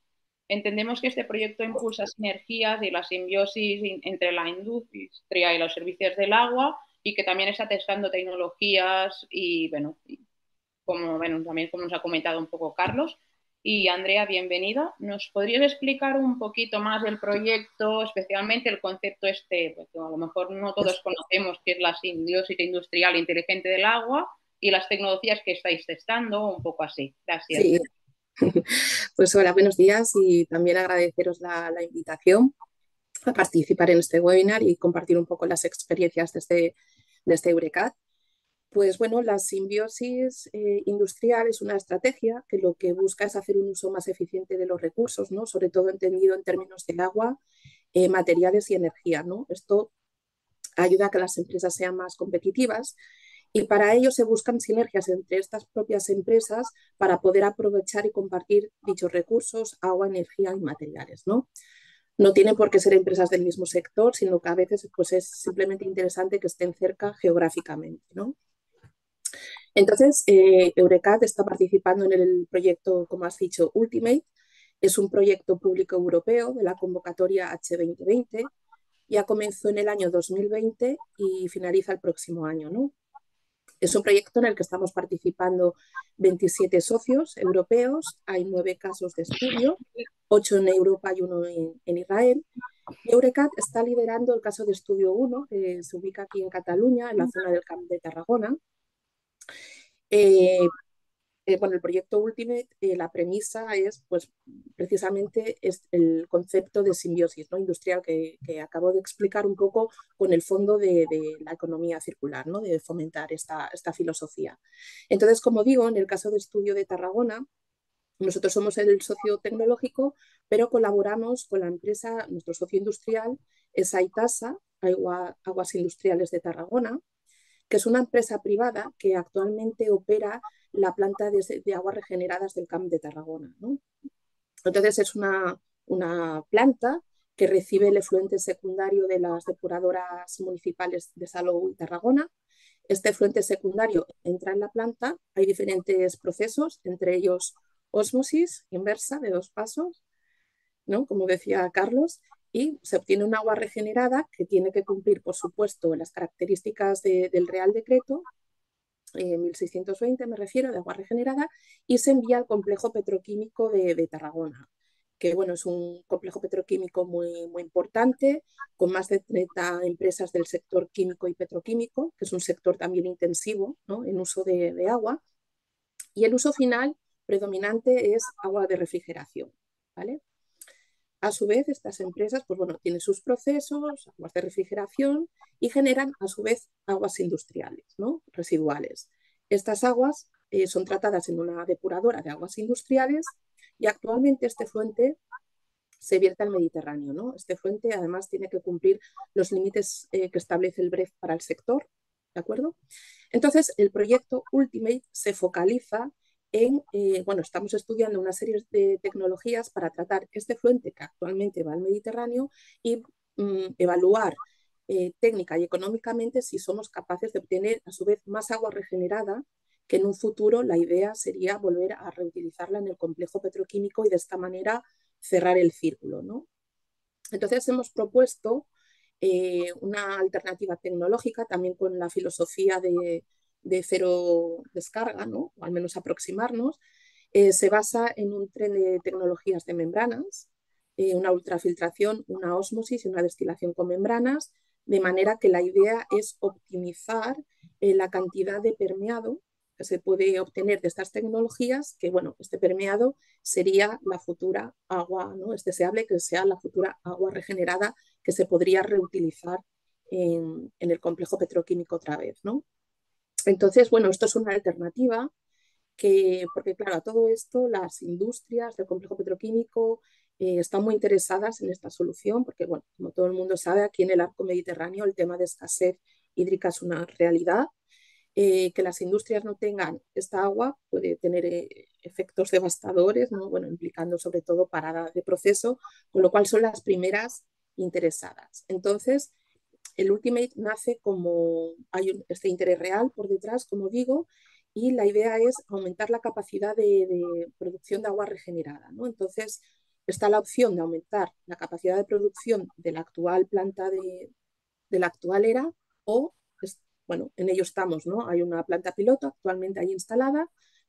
Entendemos que este proyecto impulsa sinergias y la simbiosis entre la industria y los servicios del agua y que también está testando tecnologías y, bueno, también como nos ha comentado un poco Carlos. Y Andrea, bienvenida. ¿Nos podrías explicar un poquito más del proyecto, especialmente el concepto pues, que a lo mejor no todos conocemos, que es la simbiosis industrial inteligente del agua y las tecnologías que estáis testando, un poco así? Gracias. Sí. Pues hola, buenos días y también agradeceros la invitación a participar en este webinar y compartir un poco las experiencias desde Eurecat. Pues bueno, la simbiosis industrial es una estrategia que lo que busca es hacer un uso más eficiente de los recursos, ¿no? Sobre todo entendido en términos de agua, materiales y energía, ¿no? Esto ayuda a que las empresas sean más competitivas y para ello se buscan sinergias entre estas propias empresas para poder aprovechar y compartir dichos recursos, agua, energía y materiales, ¿no? No tienen por qué ser empresas del mismo sector, sino que a veces pues, es simplemente interesante que estén cerca geográficamente, ¿no? Entonces, Eurecat está participando en el proyecto, como has dicho, Ultimate. Es un proyecto público europeo de la convocatoria H2020. Ya comenzó en el año 2020 y finaliza el próximo año, ¿no? Es un proyecto en el que estamos participando 27 socios europeos. Hay 9 casos de estudio, 8 en Europa y 1 en Israel. Y Eurecat está liderando el caso de estudio 1, que se ubica aquí en Cataluña, en la zona del Camp de Tarragona. Bueno, el proyecto Ultimate, la premisa es, pues, precisamente es el concepto de simbiosis, ¿no?, industrial que acabo de explicar un poco con el fondo de la economía circular, ¿no?, de fomentar esta filosofía. Entonces, como digo, en el caso de estudio de Tarragona, nosotros somos el socio tecnológico, pero colaboramos con la empresa, nuestro socio industrial es Aitasa, Aguas Industriales de Tarragona, que es una empresa privada que actualmente opera la planta de aguas regeneradas del Camp de Tarragona, ¿no? Entonces es una planta que recibe el efluente secundario de las depuradoras municipales de Salou y Tarragona. Este efluente secundario entra en la planta, hay diferentes procesos, entre ellos ósmosis inversa de 2 pasos, ¿no?, como decía Carlos, y se obtiene un agua regenerada que tiene que cumplir, por supuesto, las características del Real Decreto 1620, me refiero, de agua regenerada, y se envía al complejo petroquímico de Tarragona, que, bueno, es un complejo petroquímico muy, muy importante, con más de 30 empresas del sector químico y petroquímico, que es un sector también intensivo, ¿no?, en uso de agua, y el uso final predominante es agua de refrigeración, ¿vale? A su vez, estas empresas, pues bueno, tienen sus procesos, aguas de refrigeración, y generan a su vez aguas industriales, ¿no?, residuales. Estas aguas son tratadas en una depuradora de aguas industriales y actualmente este efluente se vierte al Mediterráneo, ¿no? Este efluente además tiene que cumplir los límites que establece el BREF para el sector, ¿de acuerdo? Entonces, el proyecto Ultimate se focaliza bueno, estamos estudiando una serie de tecnologías para tratar este efluente que actualmente va al Mediterráneo y evaluar técnica y económicamente si somos capaces de obtener a su vez más agua regenerada, que en un futuro la idea sería volver a reutilizarla en el complejo petroquímico y de esta manera cerrar el círculo, ¿no? Entonces hemos propuesto una alternativa tecnológica también con la filosofía de cero descarga, ¿no?, o al menos aproximarnos. Se basa en un tren de tecnologías de membranas, una ultrafiltración, una ósmosis y una destilación con membranas, de manera que la idea es optimizar la cantidad de permeado que se puede obtener de estas tecnologías, que, bueno, este permeado sería la futura agua, ¿no?, es deseable que sea la futura agua regenerada que se podría reutilizar en el complejo petroquímico otra vez, ¿no? Entonces, bueno, esto es una alternativa porque claro, a todo esto las industrias del complejo petroquímico están muy interesadas en esta solución, porque, bueno, como todo el mundo sabe, aquí en el arco mediterráneo el tema de escasez hídrica es una realidad. Que las industrias no tengan esta agua puede tener efectos devastadores, ¿no?, bueno, implicando sobre todo parada de proceso, con lo cual son las primeras interesadas. Entonces, el Ultimate nace como hay este interés real por detrás, como digo, y la idea es aumentar la capacidad de producción de agua regenerada, ¿no? Entonces, está la opción de aumentar la capacidad de producción de la actual planta de la actual era, o, bueno, en ello estamos, ¿no? Hay una planta piloto actualmente ahí instalada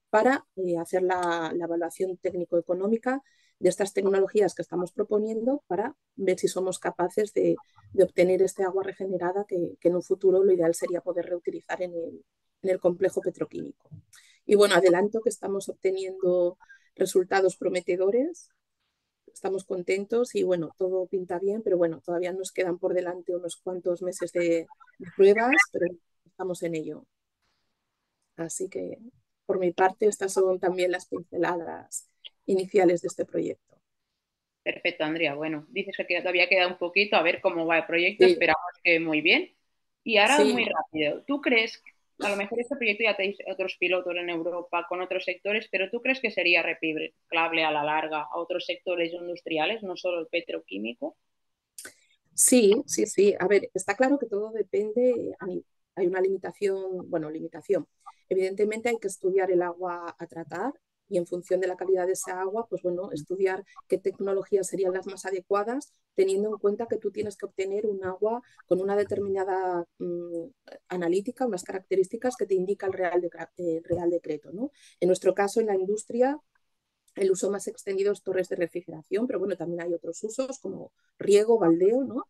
para hacer la evaluación técnico-económica de estas tecnologías que estamos proponiendo para ver si somos capaces de obtener este agua regenerada que en un futuro lo ideal sería poder reutilizar en el complejo petroquímico. Y bueno, adelanto que estamos obteniendo resultados prometedores, estamos contentos y, bueno, todo pinta bien, pero bueno, todavía nos quedan por delante unos cuantos meses de pruebas, pero estamos en ello. Así que, por mi parte, estas son también las pinceladas iniciales de este proyecto. Perfecto, Andrea. Bueno, dices que todavía queda un poquito a ver cómo va el proyecto, Sí. esperamos que muy bien. Y ahora, Sí. muy rápido, ¿tú crees, a lo mejor este proyecto ya tenéis otros pilotos en Europa con otros sectores, pero tú crees que sería replicable a la larga a otros sectores industriales, no solo el petroquímico? Sí, sí, sí. A ver, está claro que todo depende, hay una limitación, bueno, limitación. Evidentemente hay que estudiar el agua a tratar y en función de la calidad de esa agua, pues bueno, estudiar qué tecnologías serían las más adecuadas, teniendo en cuenta que tú tienes que obtener un agua con una determinada analítica, unas características que te indica el Real Decreto, ¿no? En nuestro caso, en la industria, El uso más extendido es torres de refrigeración, pero bueno, también hay otros usos como riego, baldeo, ¿no?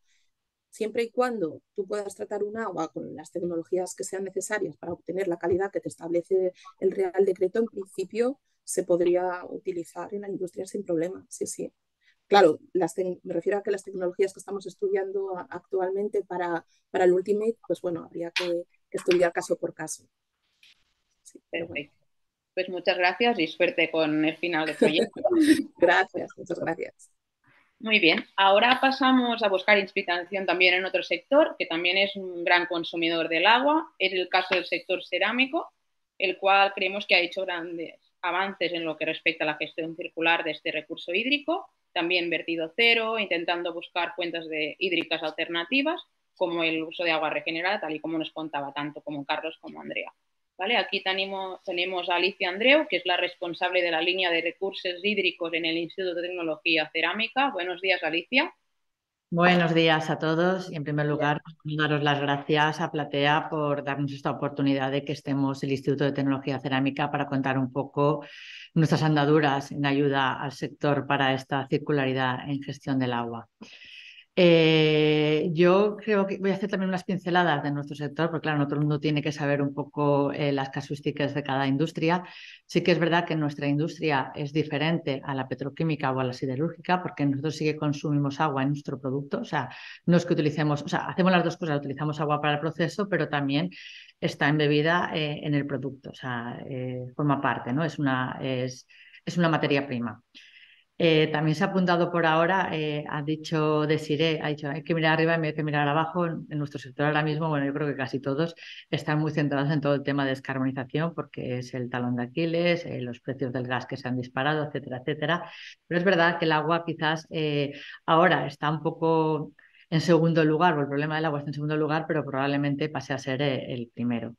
Siempre y cuando tú puedas tratar un agua con las tecnologías que sean necesarias para obtener la calidad que te establece el Real Decreto, en principio se podría utilizar en la industria sin problema. Sí, sí. Claro, me refiero a que las tecnologías que estamos estudiando actualmente para el Ultimate, pues bueno, habría que estudiar caso por caso. Sí, pero bueno. Perfecto. Pues muchas gracias y suerte con el final del proyecto. Gracias, muchas gracias. Muy bien, ahora pasamos a buscar inspiración también en otro sector que también es un gran consumidor del agua. Es el caso del sector cerámico, el cual creemos que ha hecho grandes avances en lo que respecta a la gestión circular de este recurso hídrico, también vertido cero, intentando buscar fuentes hídricas alternativas, como el uso de agua regenerada, tal y como nos contaba tanto como Carlos como Andrea. ¿Vale? Aquí tenemos a Alicia Andreu, que es la responsable de la línea de recursos hídricos en el Instituto de Tecnología Cerámica. Buenos días, Alicia. Buenos días a todos y en primer lugar daros las gracias a Platea por darnos esta oportunidad de que estemos el Instituto de Tecnología Cerámica para contar un poco nuestras andaduras en ayuda al sector para esta circularidad en gestión del agua. Yo creo que voy a hacer también unas pinceladas de nuestro sector, porque claro, no todo el mundo tiene que saber un poco las casuísticas de cada industria. Sí que es verdad que nuestra industria es diferente a la petroquímica o a la siderúrgica, porque nosotros sí que consumimos agua en nuestro producto. O sea, no es que utilicemos, o sea, hacemos las dos cosas, utilizamos agua para el proceso, pero también está embebida en el producto, o sea, forma parte, ¿no? Es una materia prima. También se ha apuntado por ahora, ha dicho Desiré, ha dicho hay que mirar arriba y hay que mirar abajo. En nuestro sector ahora mismo, bueno, yo creo que casi todos están muy centrados en todo el tema de descarbonización porque es el talón de Aquiles, los precios del gas que se han disparado, etcétera, etcétera. Pero es verdad que el agua quizás ahora está un poco en segundo lugar, o el problema del agua está en segundo lugar, pero probablemente pase a ser el primero.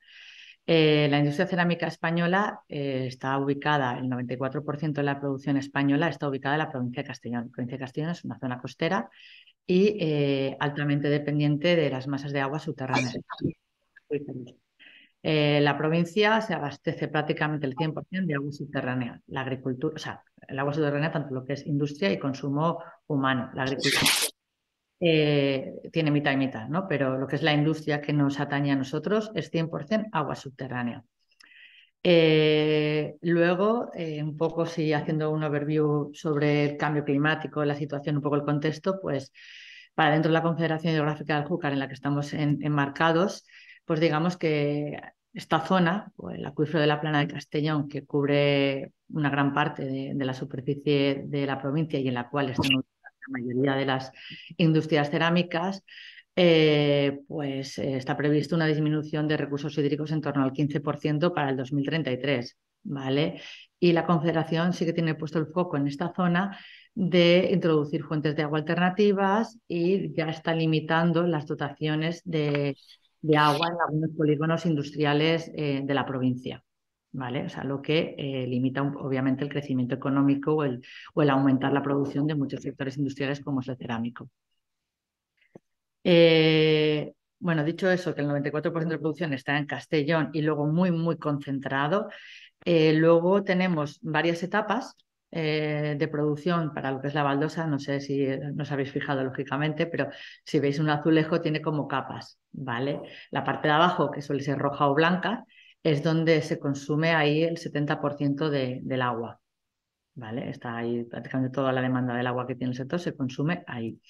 La industria cerámica española está ubicada, el 94% de la producción española está ubicada en la provincia de Castellón. La provincia de Castellón es una zona costera y altamente dependiente de las masas de agua subterráneas. La provincia se abastece prácticamente el 100% de agua subterránea. La agricultura, o sea, el agua subterránea, tanto lo que es industria y consumo humano. La agricultura tiene mitad y mitad, ¿no? Pero lo que es la industria que nos atañe a nosotros es 100% agua subterránea. Luego, un poco sí, haciendo un overview sobre el cambio climático, la situación, un poco el contexto, pues para dentro de la Confederación Hidrográfica del Júcar en la que estamos enmarcados, pues digamos que esta zona, pues el acuífero de la Plana de Castellón, que cubre una gran parte de la superficie de la provincia y en la cual están ubicadas la mayoría de las industrias cerámicas, está previsto una disminución de recursos hídricos en torno al 15% para el 2033, ¿vale? Y la Confederación sí que tiene puesto el foco en esta zona de introducir fuentes de agua alternativas y ya está limitando las dotaciones de agua en algunos polígonos industriales de la provincia. ¿Vale? O sea, lo que limita obviamente el crecimiento económico o el aumentar la producción de muchos sectores industriales como es el cerámico. Bueno, dicho eso, que el 94% de producción está en Castellón y luego muy, muy concentrado. Luego tenemos varias etapas de producción para lo que es la baldosa. No sé si nos habéis fijado lógicamente, pero si veis un azulejo tiene como capas, ¿vale? La parte de abajo, que suele ser roja o blanca, es donde se consume ahí el 70% del agua, ¿vale? Está ahí prácticamente toda la demanda del agua que tiene el sector, se consume ahí.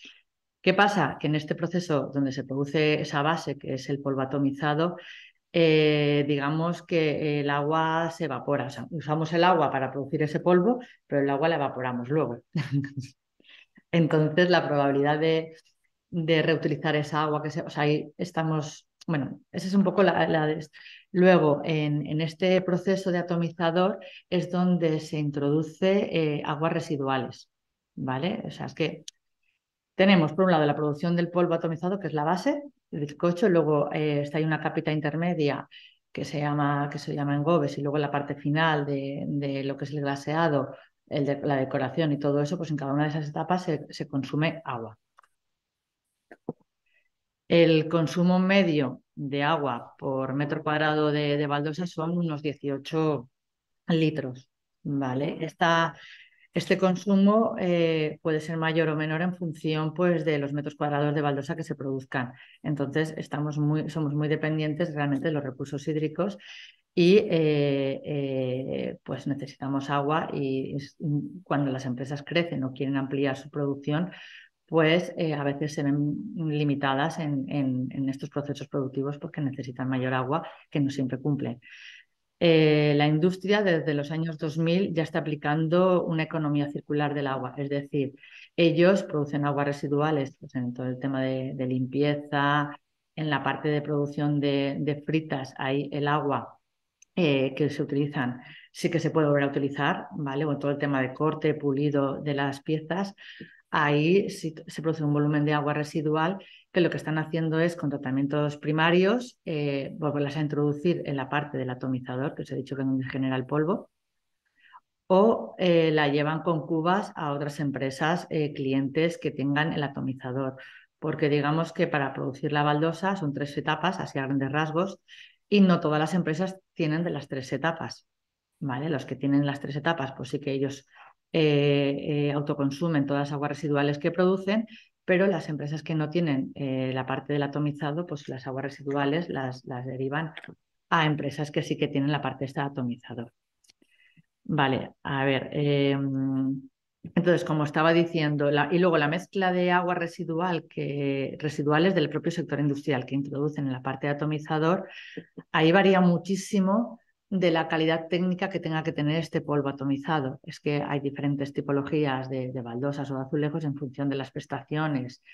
¿Qué pasa? Que en este proceso donde se produce esa base, que es el polvo atomizado, digamos que el agua se evapora. O sea, usamos el agua para producir ese polvo, pero el agua la evaporamos luego. Entonces, la probabilidad de reutilizar esa agua, o sea, ahí estamos, bueno, esa es un poco Luego, en este proceso de atomizador es donde se introduce aguas residuales, ¿vale? O sea, es que tenemos, por un lado, la producción del polvo atomizado, que es la base, el bizcocho, luego está ahí una capita intermedia que se llama engobes, y luego la parte final de lo que es el glaseado, la decoración y todo eso, pues en cada una de esas etapas se consume agua. El consumo medio de agua por metro cuadrado de baldosa son unos 18 litros, ¿vale? Este consumo puede ser mayor o menor en función, pues, de los metros cuadrados de baldosa que se produzcan. Entonces, somos muy dependientes realmente de los recursos hídricos y pues necesitamos agua y cuando las empresas crecen o quieren ampliar su producción, pues a veces se ven limitadas en estos procesos productivos porque necesitan mayor agua que no siempre cumplen. La industria desde los años 2000 ya está aplicando una economía circular del agua, es decir, ellos producen aguas residuales pues, en todo el tema de limpieza, en la parte de producción de fritas, hay el agua que se utilizan, sí que se puede volver a utilizar, ¿vale? O en todo el tema de corte, pulido de las piezas, ahí sí se produce un volumen de agua residual que lo que están haciendo es con tratamientos primarios volverlas a introducir en la parte del atomizador, que os he dicho que es donde genera el polvo, o la llevan con cubas a otras empresas, clientes que tengan el atomizador. Porque digamos que para producir la baldosa son 3 etapas, así a grandes rasgos, y no todas las empresas tienen de las 3 etapas. ¿Vale? Los que tienen las 3 etapas, pues sí que ellos autoconsumen todas las aguas residuales que producen, pero las empresas que no tienen la parte del atomizado, pues las aguas residuales las derivan a empresas que sí que tienen la parte esta atomizador. Vale, a ver. Entonces, como estaba diciendo, y luego la mezcla de agua residuales del propio sector industrial que introducen en la parte de atomizador, ahí varía muchísimo de la calidad técnica que tenga que tener este polvo atomizado. Es que hay diferentes tipologías de baldosas o de azulejos en función de las prestaciones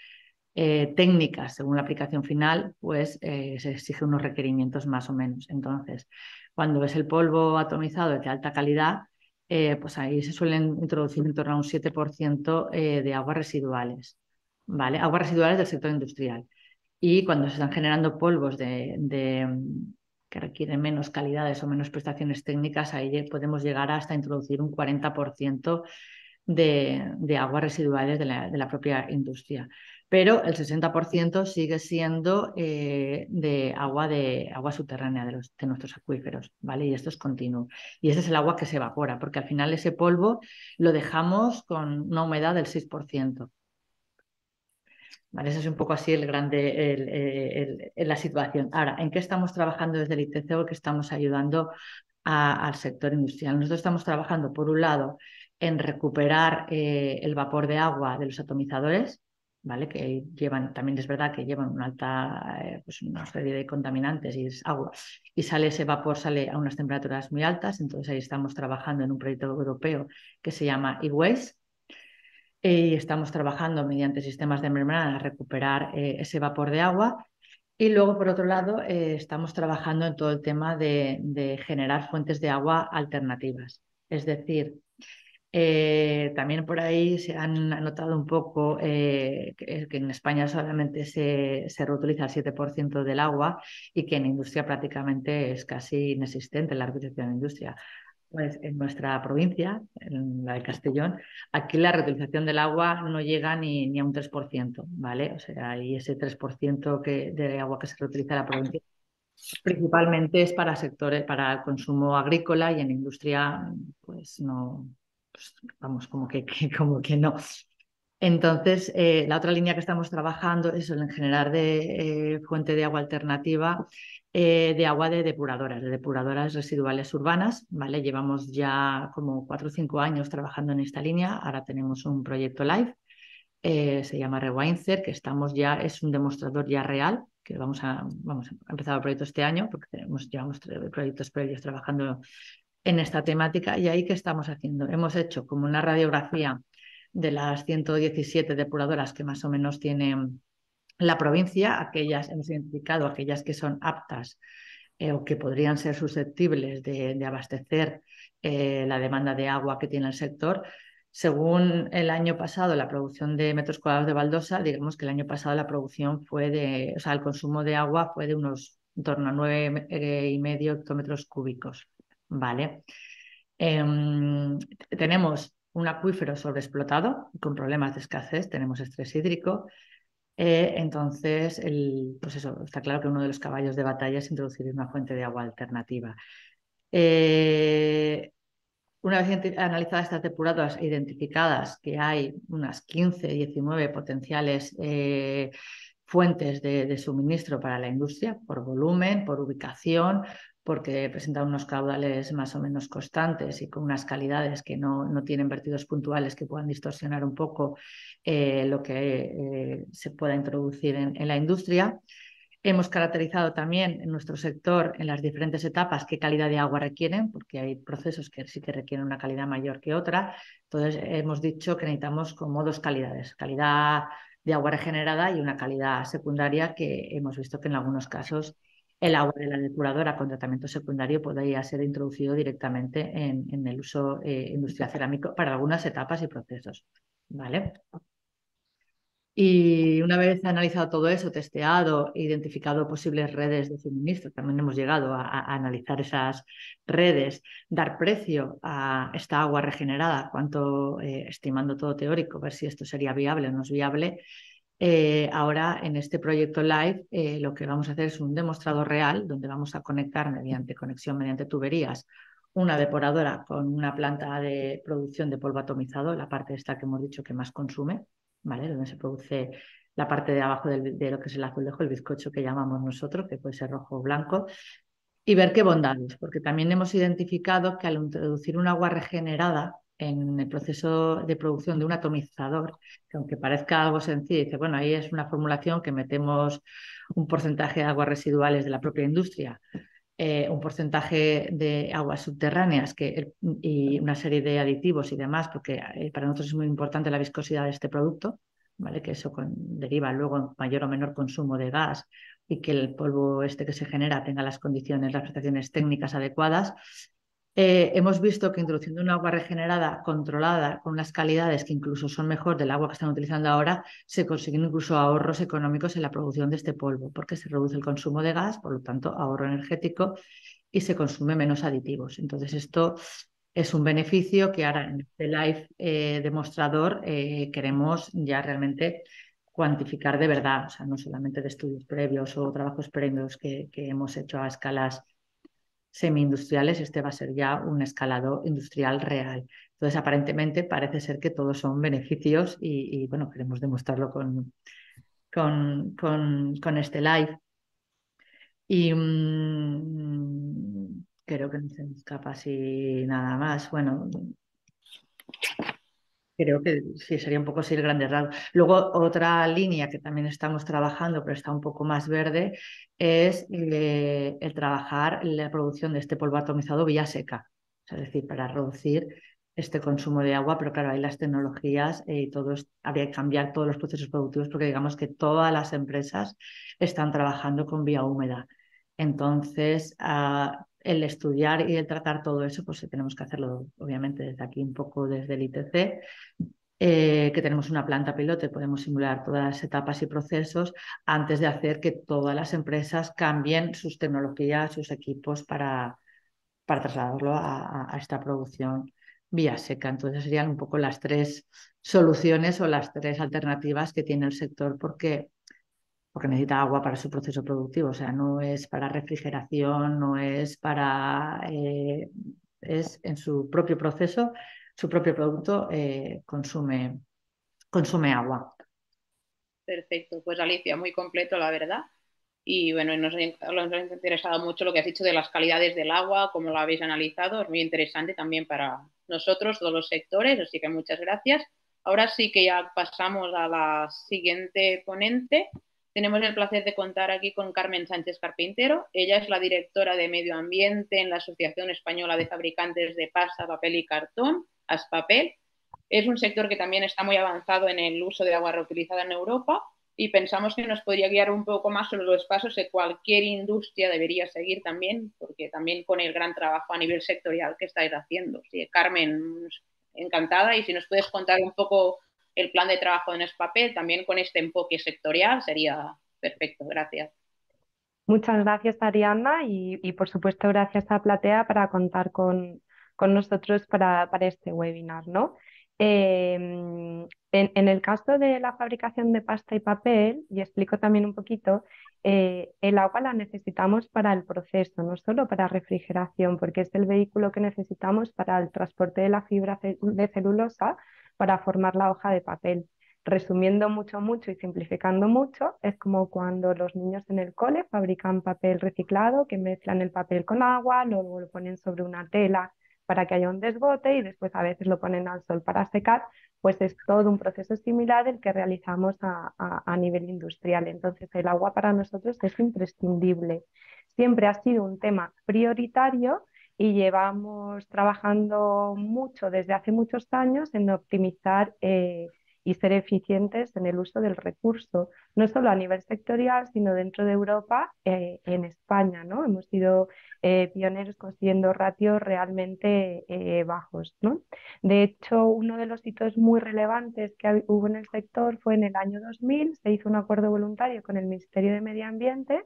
técnicas según la aplicación final, pues se exigen unos requerimientos más o menos. Entonces, cuando es el polvo atomizado de alta calidad, pues ahí se suelen introducir en torno a un 7% de aguas residuales, ¿vale? Aguas residuales del sector industrial. Y cuando se están generando polvos que requieren menos calidades o menos prestaciones técnicas, ahí podemos llegar hasta introducir un 40% de aguas residuales de la propia industria. Pero el 60% sigue siendo de agua subterránea de nuestros acuíferos, ¿vale? Y esto es continuo. Y ese es el agua que se evapora, porque al final ese polvo lo dejamos con una humedad del 6%. Vale, eso es un poco así la situación. Ahora, ¿en qué estamos trabajando desde el ITC o qué estamos ayudando al sector industrial? Nosotros estamos trabajando, por un lado, en recuperar el vapor de agua de los atomizadores, ¿vale? Que también es verdad que llevan una alta, pues una serie de contaminantes y es agua, y ese vapor sale a unas temperaturas muy altas, entonces ahí estamos trabajando en un proyecto europeo que se llama e-Waste. Y estamos trabajando mediante sistemas de membrana a recuperar ese vapor de agua. Y luego, por otro lado, estamos trabajando en todo el tema de generar fuentes de agua alternativas. Es decir, también por ahí se han notado un poco que en España solamente se reutiliza el 7% del agua y que en industria prácticamente es casi inexistente la reutilización en industria. Pues en nuestra provincia, en la de Castellón, aquí la reutilización del agua no llega ni a un 3%, ¿vale? O sea, y ese 3% de agua que se reutiliza en la provincia principalmente es para sectores, para el consumo agrícola y en industria, pues no, pues vamos, como que no. Entonces, la otra línea que estamos trabajando es en generar fuente de agua alternativa de agua de depuradoras residuales urbanas, ¿vale? Llevamos ya como 4 o 5 años trabajando en esta línea, ahora tenemos un proyecto live, se llama Rewincer, que es un demostrador ya real, que vamos a empezar el proyecto este año, porque llevamos proyectos previos trabajando en esta temática, y ahí ¿qué estamos haciendo? Hemos hecho como una radiografía de las 117 depuradoras que más o menos tienen la provincia, hemos identificado aquellas que son aptas o que podrían ser susceptibles de abastecer la demanda de agua que tiene el sector. Según el año pasado, la producción de metros cuadrados de baldosa, digamos que el año pasado la producción el consumo de agua fue de unos en torno a 9,5 hectómetros cúbicos, ¿vale? Tenemos un acuífero sobreexplotado con problemas de escasez, tenemos estrés hídrico. Entonces, pues eso, está claro que uno de los caballos de batalla es introducir una fuente de agua alternativa. Una vez analizadas estas depuradoras e identificadas que hay unas 15, 19 potenciales fuentes de suministro para la industria, por volumen, por ubicación, porque presentan unos caudales más o menos constantes y con unas calidades que no tienen vertidos puntuales que puedan distorsionar un poco lo que se pueda introducir en la industria. Hemos caracterizado también en nuestro sector, en las diferentes etapas, qué calidad de agua requieren, porque hay procesos que sí que requieren una calidad mayor que otra. Entonces, hemos dicho que necesitamos como dos calidades, calidad de agua regenerada y una calidad secundaria, que hemos visto que en algunos casos el agua de la depuradora con tratamiento secundario podría ser introducido directamente en el uso industrial cerámico para algunas etapas y procesos. ¿Vale? Y una vez analizado todo eso, testeado, identificado posibles redes de suministro, también hemos llegado a analizar esas redes, dar precio a esta agua regenerada, cuánto, estimando todo teórico, ver si esto sería viable o no es viable. Ahora en este proyecto Live lo que vamos a hacer es un demostrador real donde vamos a conectar mediante conexión mediante tuberías una depuradora con una planta de producción de polvo atomizado, la parte esta que hemos dicho que más consume, ¿vale? Donde se produce la parte de abajo de lo que es el azulejo, el bizcocho que llamamos nosotros, que puede ser rojo o blanco, y ver qué bondades, porque también hemos identificado que al introducir un agua regenerada en el proceso de producción de un atomizador, que aunque parezca algo sencillo, dice, bueno, ahí es una formulación que metemos un porcentaje de aguas residuales de la propia industria, un porcentaje de aguas subterráneas y una serie de aditivos y demás, porque para nosotros es muy importante la viscosidad de este producto, ¿vale? Que eso deriva luego en mayor o menor consumo de gas y que el polvo este que se genera tenga las condiciones, las prestaciones técnicas adecuadas. Hemos visto que introduciendo un agua regenerada, controlada, con unas calidades que incluso son mejor del agua que están utilizando ahora, se consiguen incluso ahorros económicos en la producción de este polvo, porque se reduce el consumo de gas, por lo tanto ahorro energético, y se consume menos aditivos. Entonces esto es un beneficio que ahora en este live demostrador queremos ya realmente cuantificar de verdad, o sea, no solamente de estudios previos o trabajos previos que hemos hecho a escalas semi-industriales, este va a ser ya un escalado industrial real. Entonces, aparentemente parece ser que todos son beneficios y bueno, queremos demostrarlo con este live. Y creo que no se me escapa así nada más. Bueno, creo que sí, sería un poco así el grande rasgo. Luego, otra línea que también estamos trabajando, pero está un poco más verde, es el trabajar la producción de este polvo atomizado vía seca. Es decir, para reducir este consumo de agua, pero claro, hay las tecnologías y habría que cambiar todos los procesos productivos porque digamos que todas las empresas están trabajando con vía húmeda. Entonces, el estudiar y el tratar todo eso, pues tenemos que hacerlo obviamente desde aquí, un poco desde el ITC, que tenemos una planta piloto y podemos simular todas las etapas y procesos antes de hacer que todas las empresas cambien sus tecnologías, sus equipos para trasladarlo a esta producción vía seca. Entonces serían un poco las tres soluciones o las tres alternativas que tiene el sector porque necesita agua para su proceso productivo. O sea, no es para refrigeración, no es para... es en su propio proceso, su propio producto consume agua. Perfecto, pues Alicia, muy completo, la verdad. Y bueno, nos ha interesado mucho lo que has dicho de las calidades del agua, cómo lo habéis analizado. Es muy interesante también para nosotros, todos los sectores, así que muchas gracias. Ahora sí que ya pasamos a la siguiente ponente. Tenemos el placer de contar aquí con Carmen Sánchez Carpintero. Ella es la directora de Medio Ambiente en la Asociación Española de Fabricantes de Pasta, Papel y Cartón, ASPAPEL. Es un sector que también está muy avanzado en el uso de agua reutilizada en Europa y pensamos que nos podría guiar un poco más sobre los pasos que cualquier industria debería seguir también, porque también con el gran trabajo a nivel sectorial que estáis haciendo. Sí, Carmen, encantada, y si nos puedes contar un poco el plan de trabajo en Spapel, también con este enfoque sectorial, sería perfecto. Gracias. Muchas gracias, Ariadna, y por supuesto gracias a Platea para contar con nosotros para este webinar, ¿no? En el caso de la fabricación de pasta y papel, y explico también un poquito, el agua la necesitamos para el proceso, no solo para refrigeración, porque es el vehículo que necesitamos para el transporte de la fibra de celulosa para formar la hoja de papel. Resumiendo mucho, mucho y simplificando mucho, es como cuando los niños en el cole fabrican papel reciclado, que mezclan el papel con agua, luego lo ponen sobre una tela para que haya un desbote y después a veces lo ponen al sol para secar, pues es todo un proceso similar el que realizamos a nivel industrial. Entonces el agua para nosotros es imprescindible. Siempre ha sido un tema prioritario y llevamos trabajando mucho desde hace muchos años en optimizar y ser eficientes en el uso del recurso, no solo a nivel sectorial, sino dentro de Europa, en España, ¿no? Hemos sido pioneros consiguiendo ratios realmente bajos, ¿no? De hecho, uno de los hitos muy relevantes que hubo en el sector fue en el año 2000, se hizo un acuerdo voluntario con el Ministerio de Medio Ambiente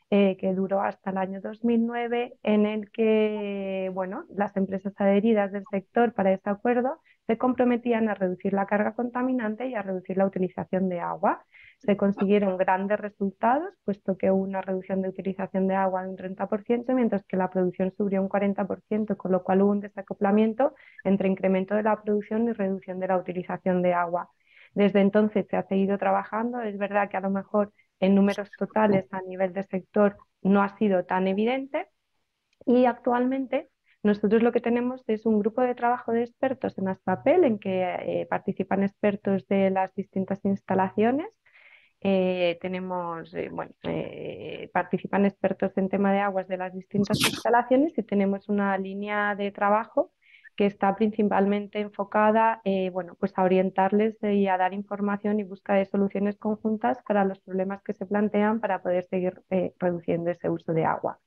que duró hasta el año 2009, en el que bueno, las empresas adheridas del sector para ese acuerdo se comprometían a reducir la carga contaminante y a reducir la utilización de agua. Se consiguieron grandes resultados, puesto que hubo una reducción de utilización de agua de un 30%, mientras que la producción subió un 40%, con lo cual hubo un desacoplamiento entre incremento de la producción y reducción de la utilización de agua. Desde entonces se ha seguido trabajando. Es verdad que a lo mejor en números totales a nivel de sector no ha sido tan evidente y actualmente nosotros lo que tenemos es un grupo de trabajo de expertos en Aspapel en que participan expertos de las distintas instalaciones. Participan expertos en tema de aguas de las distintas instalaciones y tenemos una línea de trabajo que está principalmente enfocada pues a orientarles y a dar información y busca de soluciones conjuntas para los problemas que se plantean para poder seguir reduciendo ese uso de agua.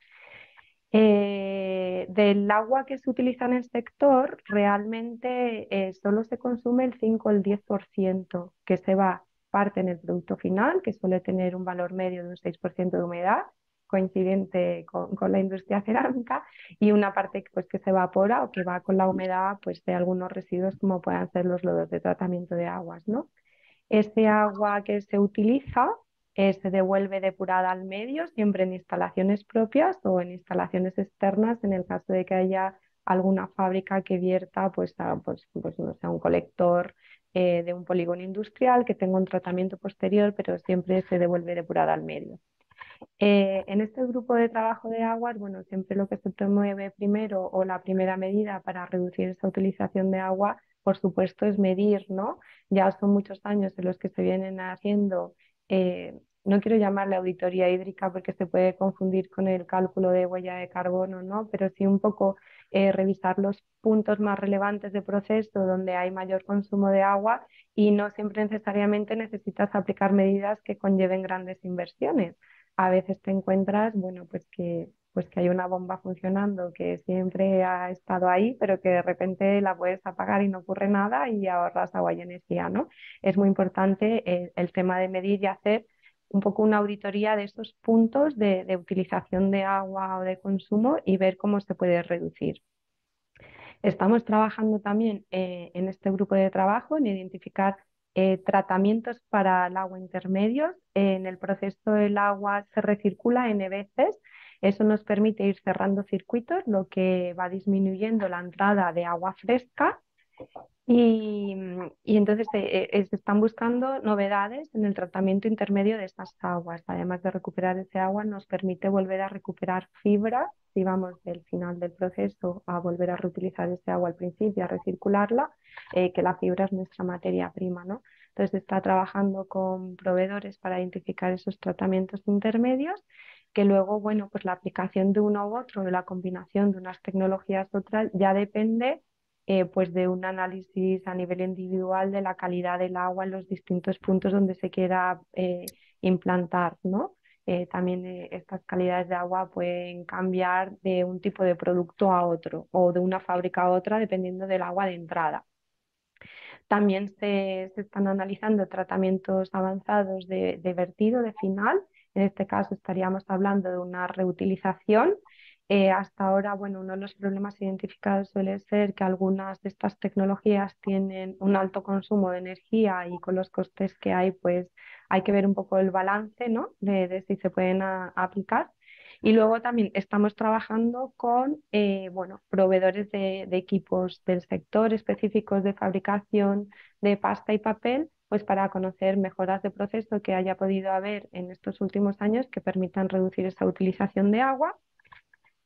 Del agua que se utiliza en el sector, realmente solo se consume el 5 o el 10% que se va parte en el producto final, que suele tener un valor medio de un 6% de humedad, coincidente con la industria cerámica, y una parte pues, que se evapora o que va con la humedad pues, de algunos residuos como puedan ser los lodos de tratamiento de aguas, ¿no? Ese agua que se utiliza se devuelve depurada al medio, siempre en instalaciones propias o en instalaciones externas, en el caso de que haya alguna fábrica que vierta pues, no sé, un colector de un polígono industrial que tenga un tratamiento posterior, pero siempre se devuelve depurada al medio. En este grupo de trabajo de aguas, bueno, siempre lo que se promueve primero o la primera medida para reducir esa utilización de agua, por supuesto, es medir, ¿no? Ya son muchos años en los que se vienen haciendo, no quiero llamarle auditoría hídrica porque se puede confundir con el cálculo de huella de carbono, ¿no? Pero sí un poco revisar los puntos más relevantes de proceso donde hay mayor consumo de agua y no siempre necesariamente necesitas aplicar medidas que conlleven grandes inversiones. A veces te encuentras, bueno, pues que hay una bomba funcionando que siempre ha estado ahí, pero que de repente la puedes apagar y no ocurre nada y ahorras agua y energía, ¿no? Es muy importante el tema de medir y hacer un poco una auditoría de esos puntos de utilización de agua o de consumo y ver cómo se puede reducir. Estamos trabajando también en este grupo de trabajo en identificar tratamientos para el agua intermedios. En el proceso el agua se recircula N veces. Eso nos permite ir cerrando circuitos, lo que va disminuyendo la entrada de agua fresca. Y entonces se están buscando novedades en el tratamiento intermedio de estas aguas. Además de recuperar ese agua, nos permite volver a recuperar fibra, si vamos del final del proceso a volver a reutilizar ese agua al principio, a recircularla, que la fibra es nuestra materia prima, ¿no? Entonces se está trabajando con proveedores para identificar esos tratamientos intermedios, que luego, bueno, pues la aplicación de uno u otro, de la combinación de unas tecnologías u otras, ya depende pues de un análisis a nivel individual de la calidad del agua en los distintos puntos donde se quiera implantar, ¿no? También estas calidades de agua pueden cambiar de un tipo de producto a otro o de una fábrica a otra dependiendo del agua de entrada. También se están analizando tratamientos avanzados de vertido, de final. En este caso estaríamos hablando de una reutilización Hasta ahora, bueno, uno de los problemas identificados suele ser que algunas de estas tecnologías tienen un alto consumo de energía y con los costes que hay, pues hay que ver un poco el balance, ¿no? De si se pueden aplicar. Y luego también estamos trabajando con, bueno, proveedores de equipos del sector específicos de fabricación de pasta y papel, pues para conocer mejoras de proceso que haya podido haber en estos últimos años que permitan reducir esa utilización de agua.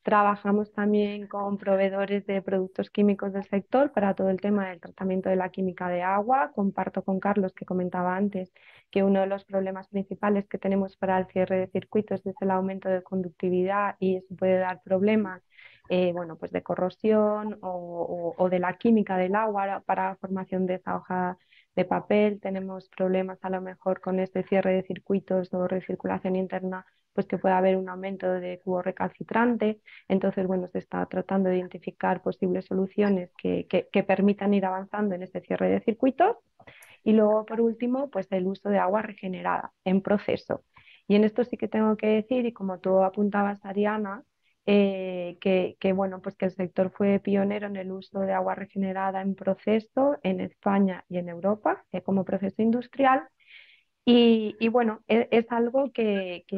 Trabajamos también con proveedores de productos químicos del sector para todo el tema del tratamiento de la química de agua. Comparto con Carlos, que comentaba antes, que uno de los problemas principales que tenemos para el cierre de circuitos es el aumento de conductividad y eso puede dar problemas, bueno, pues de corrosión o de la química del agua para la formación de esa hoja de papel. Tenemos problemas a lo mejor con este cierre de circuitos o recirculación interna, pues que puede haber un aumento de cubo recalcitrante. Entonces, bueno, se está tratando de identificar posibles soluciones que permitan ir avanzando en este cierre de circuitos. Y luego, por último, pues el uso de agua regenerada en proceso. Y en esto sí que tengo que decir, y como tú apuntabas, Ariana, bueno, pues que el sector fue pionero en el uso de agua regenerada en proceso en España y en Europa, como proceso industrial. Y bueno, es algo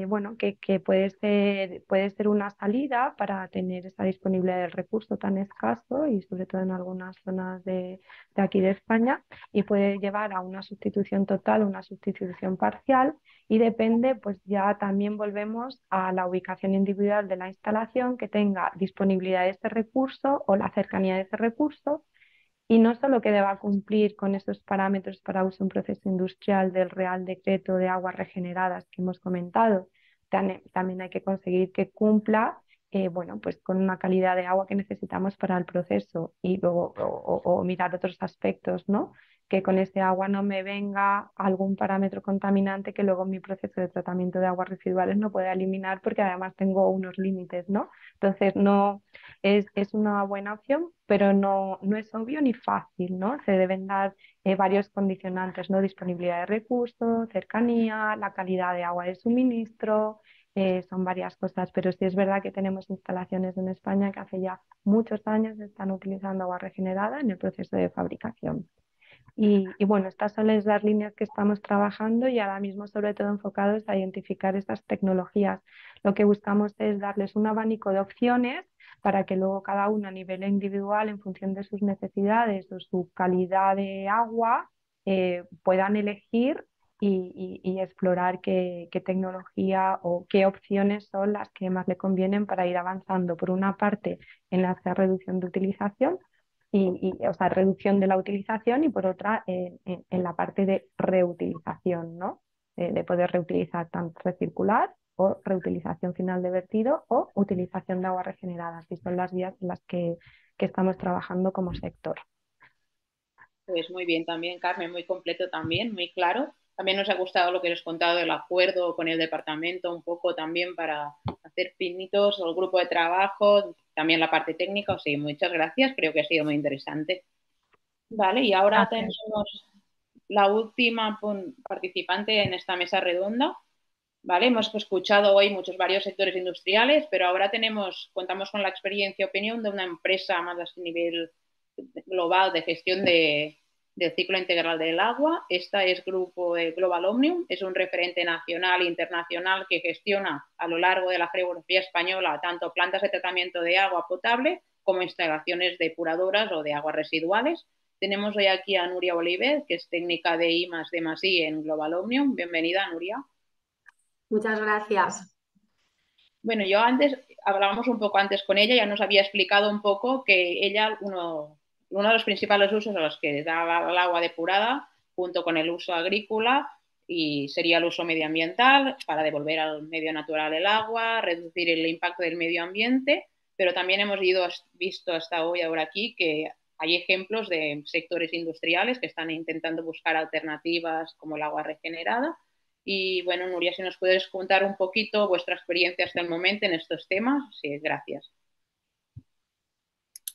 bueno, que puede ser una salida para tener esa disponibilidad del recurso tan escaso y sobre todo en algunas zonas de aquí de España, y puede llevar a una sustitución total o una sustitución parcial, y depende, pues ya también volvemos a la ubicación individual de la instalación que tenga disponibilidad de ese recurso o la cercanía de ese recurso, y no solo que deba cumplir con esos parámetros para uso en proceso industrial del Real Decreto de Aguas Regeneradas que hemos comentado, también hay que conseguir que cumpla, bueno, pues con una calidad de agua que necesitamos para el proceso, y luego o mirar otros aspectos, ¿no? Que con ese agua no me venga algún parámetro contaminante que luego en mi proceso de tratamiento de aguas residuales no pueda eliminar, porque además tengo unos límites, ¿no? Entonces, no es una buena opción, pero no es obvio ni fácil, ¿no? Se deben dar varios condicionantes, ¿no? Disponibilidad de recursos, cercanía, la calidad de agua de suministro, son varias cosas, pero sí es verdad que tenemos instalaciones en España que hace ya muchos años están utilizando agua regenerada en el proceso de fabricación. Y bueno, estas son las líneas que estamos trabajando y ahora mismo sobre todo enfocados a identificar estas tecnologías. Lo que buscamos es darles un abanico de opciones para que luego cada uno a nivel individual, en función de sus necesidades o su calidad de agua, puedan elegir y explorar qué tecnología o qué opciones son las que más le convienen para ir avanzando, por una parte, en la reducción de utilización o sea, reducción de la utilización, y por otra en la parte de reutilización, ¿no? De poder reutilizar tanto recircular o reutilización final de vertido o utilización de aguas regeneradas, y son las vías en las que estamos trabajando como sector. Pues muy bien también, Carmen, muy completo también, muy claro. También nos ha gustado lo que os he contado del acuerdo con el departamento, un poco también para hacer pinitos o el grupo de trabajo, también la parte técnica. O sea, muchas gracias, creo que ha sido muy interesante. Vale, y ahora Gracias. tenemos la última participante en esta mesa redonda. Vale, hemos escuchado hoy varios sectores industriales, pero ahora contamos con la experiencia y opinión de una empresa más a nivel global de gestión del ciclo integral del agua. Esta es Grupo Global Omnium, es un referente nacional e internacional que gestiona a lo largo de la geografía española tanto plantas de tratamiento de agua potable como instalaciones depuradoras o de aguas residuales. Tenemos hoy aquí a Nuria Oliver, que es técnica de I+D+I en Global Omnium. Bienvenida, Nuria. Muchas gracias. Bueno, hablábamos un poco antes con ella, ya nos había explicado un poco que ella, uno de los principales usos a los que da el agua depurada, junto con el uso agrícola, y sería el uso medioambiental, para devolver al medio natural el agua, reducir el impacto del medio ambiente, pero también hemos visto hasta hoy, ahora aquí, que hay ejemplos de sectores industriales que están intentando buscar alternativas como el agua regenerada. Y bueno, Nuria, si nos puedes contar un poquito vuestra experiencia hasta el momento en estos temas, sí, gracias.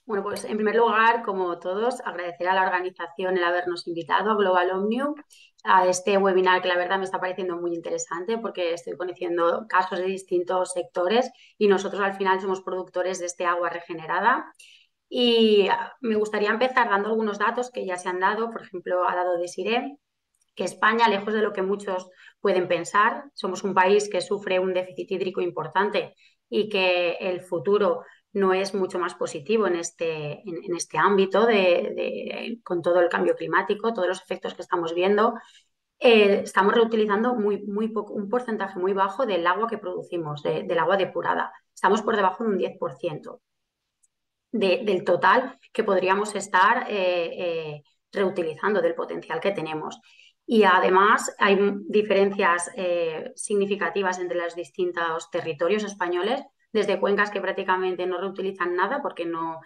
Bueno, pues en primer lugar, como todos, agradecer a la organización el habernos invitado a Global Omnium a este webinar que la verdad me está pareciendo muy interesante porque estoy conociendo casos de distintos sectores y nosotros al final somos productores de este agua regenerada. Y me gustaría empezar dando algunos datos que ya se han dado. Por ejemplo, ha dado Desiree que España, lejos de lo que muchos pueden pensar, somos un país que sufre un déficit hídrico importante y que el futuro no es mucho más positivo en este ámbito con todo el cambio climático, todos los efectos que estamos viendo. Estamos reutilizando muy poco, un porcentaje muy bajo del agua que producimos, del agua depurada. Estamos por debajo de un 10% del total que podríamos estar reutilizando, del potencial que tenemos. Y además hay diferencias significativas entre los distintos territorios españoles, desde cuencas que prácticamente no reutilizan nada porque no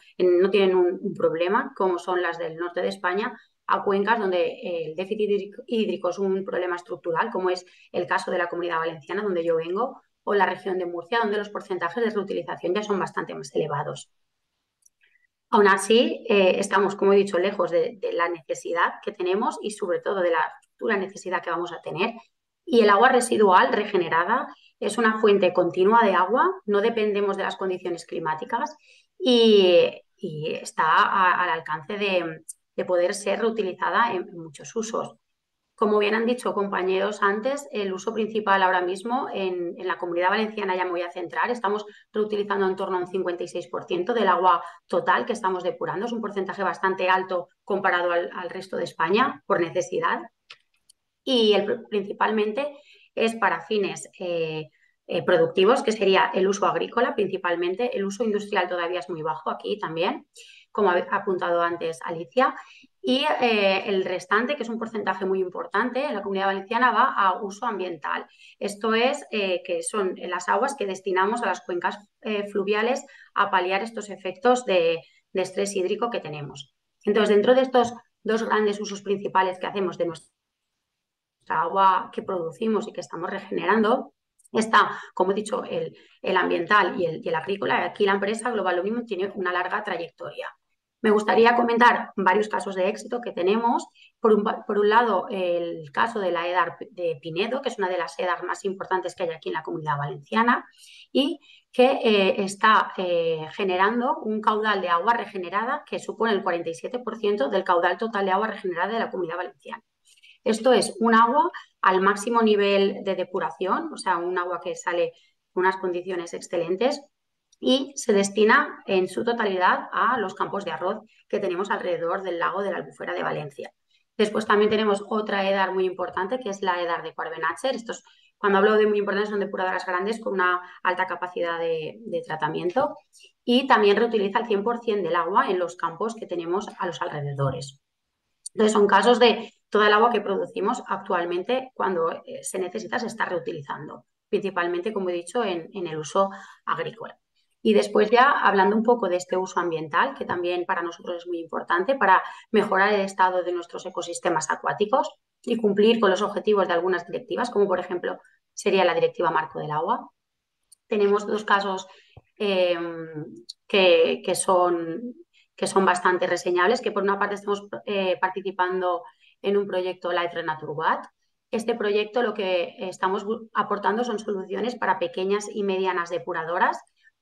tienen un problema, como son las del norte de España, a cuencas donde el déficit hídrico es un problema estructural, como es el caso de la Comunidad Valenciana, donde yo vengo, o la región de Murcia, donde los porcentajes de reutilización ya son bastante más elevados. Aún así, estamos, como he dicho, lejos de la necesidad que tenemos y sobre todo de la futura necesidad que vamos a tener. Y el agua residual regenerada es una fuente continua de agua, no dependemos de las condiciones climáticas y está al alcance de poder ser reutilizada en muchos usos. Como bien han dicho compañeros antes, el uso principal ahora mismo en la Comunidad Valenciana, ya me voy a centrar, estamos reutilizando en torno a un 56% del agua total que estamos depurando. Es un porcentaje bastante alto comparado al resto de España por necesidad. Y principalmente es para fines productivos, que sería el uso agrícola principalmente. El uso industrial todavía es muy bajo aquí también, como ha apuntado antes Alicia. Y el restante, que es un porcentaje muy importante en la Comunidad Valenciana, va a uso ambiental. Esto es que son las aguas que destinamos a las cuencas fluviales a paliar estos efectos de estrés hídrico que tenemos. Entonces, dentro de estos dos grandes usos principales que hacemos de nuestra agua que producimos y que estamos regenerando, está, como he dicho, el ambiental y el agrícola. Aquí la empresa Global Omnium tiene una larga trayectoria. Me gustaría comentar varios casos de éxito que tenemos. Por un lado, el caso de la EDAR de Pinedo, que es una de las EDAR más importantes que hay aquí en la Comunidad Valenciana y que está generando un caudal de agua regenerada que supone el 47% del caudal total de agua regenerada de la Comunidad Valenciana. Esto es un agua al máximo nivel de depuración, o sea, un agua que sale con unas condiciones excelentes y se destina en su totalidad a los campos de arroz que tenemos alrededor del lago de la Albufera de Valencia. Después también tenemos otra EDAR muy importante, que es la EDAR de Corbenacher. Estos, cuando hablo de muy importantes, son depuradoras grandes con una alta capacidad de tratamiento y también reutiliza el 100% del agua en los campos que tenemos a los alrededores. Entonces, son casos de toda el agua que producimos actualmente cuando se necesita, se está reutilizando, principalmente, como he dicho, en el uso agrícola. Y después ya hablando un poco de este uso ambiental, que también para nosotros es muy importante para mejorar el estado de nuestros ecosistemas acuáticos y cumplir con los objetivos de algunas directivas, como por ejemplo sería la Directiva Marco del Agua. Tenemos dos casos que son bastante reseñables, que por una parte estamos participando en un proyecto Life Renaturbat. Este proyecto lo que estamos aportando son soluciones para pequeñas y medianas depuradoras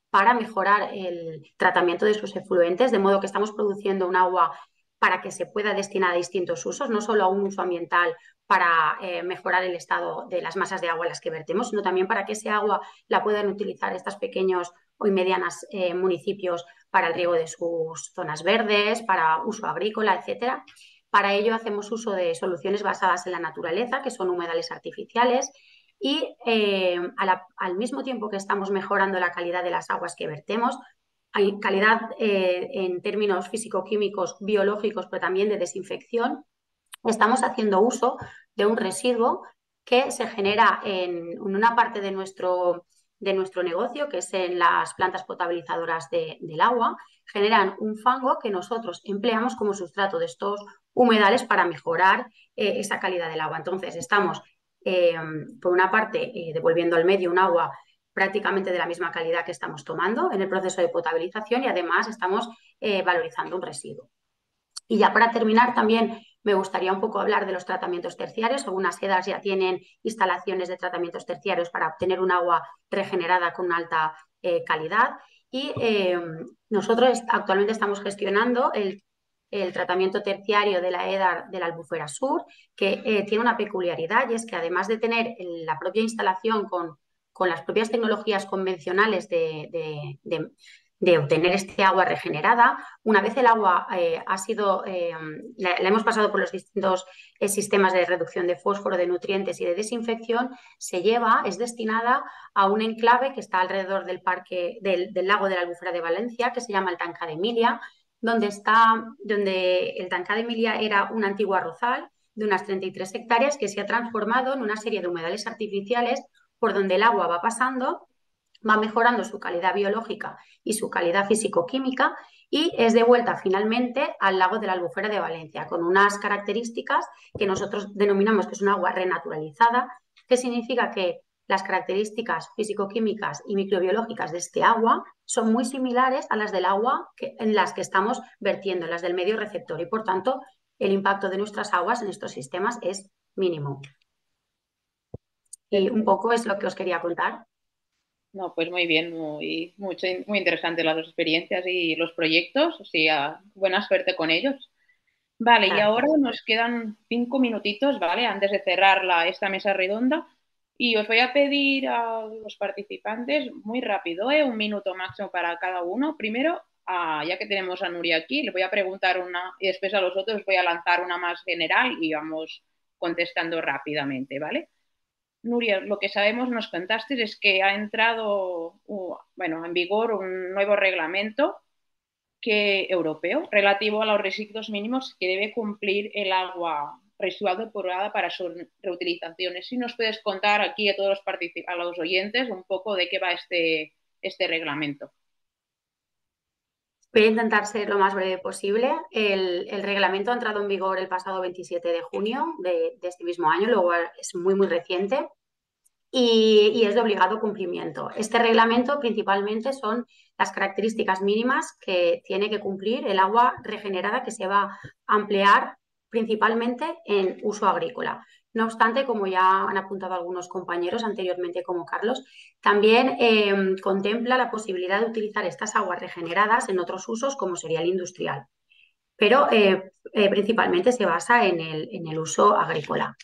para mejorar el tratamiento de sus efluentes, de modo que estamos produciendo un agua para que se pueda destinar a distintos usos, no solo a un uso ambiental para mejorar el estado de las masas de agua en las que vertemos, sino también para que ese agua la puedan utilizar estos pequeños y medianos municipios para el riego de sus zonas verdes, para uso agrícola, etcétera. Para ello hacemos uso de soluciones basadas en la naturaleza, que son humedales artificiales, y al mismo tiempo que estamos mejorando la calidad de las aguas que vertemos, hay calidad en términos físico-químicos, biológicos, pero también de desinfección, estamos haciendo uso de un residuo que se genera en una parte de nuestro negocio, que es en las plantas potabilizadoras del agua. Generan un fango que nosotros empleamos como sustrato de estos humedales para mejorar esa calidad del agua. Entonces, estamos, por una parte, devolviendo al medio un agua prácticamente de la misma calidad que estamos tomando en el proceso de potabilización y además estamos valorizando un residuo. Y ya para terminar también me gustaría un poco hablar de los tratamientos terciarios. Algunas EDAs ya tienen instalaciones de tratamientos terciarios para obtener un agua regenerada con una alta calidad y nosotros actualmente estamos gestionando el tratamiento terciario de la EDAR de la Albufera Sur, que tiene una peculiaridad y es que además de tener la propia instalación con las propias tecnologías convencionales de obtener este agua regenerada, una vez el agua ha sido, la hemos pasado por los distintos sistemas de reducción de fósforo, de nutrientes y de desinfección, es destinada a un enclave que está alrededor del lago de la Albufera de Valencia, que se llama el Tanca de Emilia, donde el Tanca de Emilia era un antiguo arrozal de unas 33 hectáreas que se ha transformado en una serie de humedales artificiales por donde el agua va pasando, va mejorando su calidad biológica y su calidad físico-química y es devuelta finalmente al lago de la Albufera de Valencia con unas características que nosotros denominamos que es un agua renaturalizada, que significa que las características físico-químicas y microbiológicas de este agua son muy similares a las del agua en las que estamos vertiendo, las del medio receptor y por tanto el impacto de nuestras aguas en estos sistemas es mínimo. Y un poco es lo que os quería contar. No, pues muy bien, muy interesantes las dos experiencias y los proyectos, o sea, buena suerte con ellos. Vale, Gracias. y ahora nos quedan 5 minutitos, ¿vale? Antes de cerrar esta mesa redonda. Y os voy a pedir a los participantes, muy rápido, 1 minuto máximo para cada uno. Primero, ya que tenemos a Nuria aquí, le voy a preguntar una y después a los otros voy a lanzar una más general y vamos contestando rápidamente, ¿vale? Nuria, lo que sabemos, nos contaste, es que ha entrado en vigor un nuevo reglamento europeo relativo a los residuos mínimos que debe cumplir el agua residual depurada para su reutilización. Si nos puedes contar aquí a todos los oyentes un poco de qué va este reglamento. Voy a intentar ser lo más breve posible. El reglamento ha entrado en vigor el pasado 27 de junio de este mismo año, luego es muy, muy reciente y es de obligado cumplimiento. Este reglamento principalmente son las características mínimas que tiene que cumplir el agua regenerada que se va a emplear principalmente en uso agrícola. No obstante, como ya han apuntado algunos compañeros anteriormente como Carlos, también contempla la posibilidad de utilizar estas aguas regeneradas en otros usos como sería el industrial, pero principalmente se basa en el uso agrícola.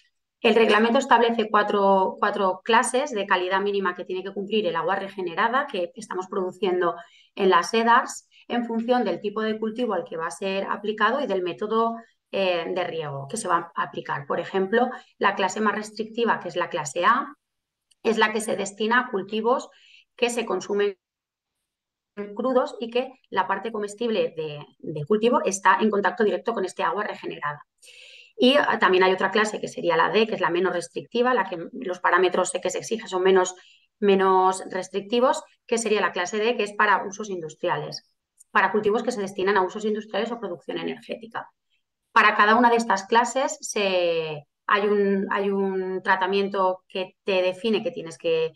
El reglamento establece cuatro clases de calidad mínima que tiene que cumplir el agua regenerada que estamos produciendo en las EDARs en función del tipo de cultivo al que va a ser aplicado y del método de riego que se va a aplicar. Por ejemplo, la clase más restrictiva, que es la clase A, es la que se destina a cultivos que se consumen crudos y que la parte comestible de cultivo está en contacto directo con este agua regenerada. Y también hay otra clase que sería la D, que es la menos restrictiva, la que los parámetros que se exigen son menos restrictivos, que sería la clase D, que es para usos industriales, para cultivos que se destinan a usos industriales o producción energética. Para cada una de estas clases hay un tratamiento que te define que tienes que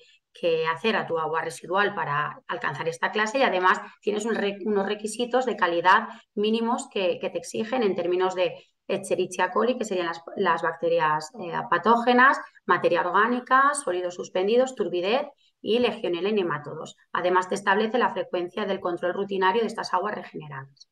hacer a tu agua residual para alcanzar esta clase y además tienes unos requisitos de calidad mínimos que te exigen en términos de Escherichia coli, que serían las bacterias patógenas, materia orgánica, sólidos suspendidos, turbidez y legionela y nematodos. Además te establece la frecuencia del control rutinario de estas aguas regeneradas.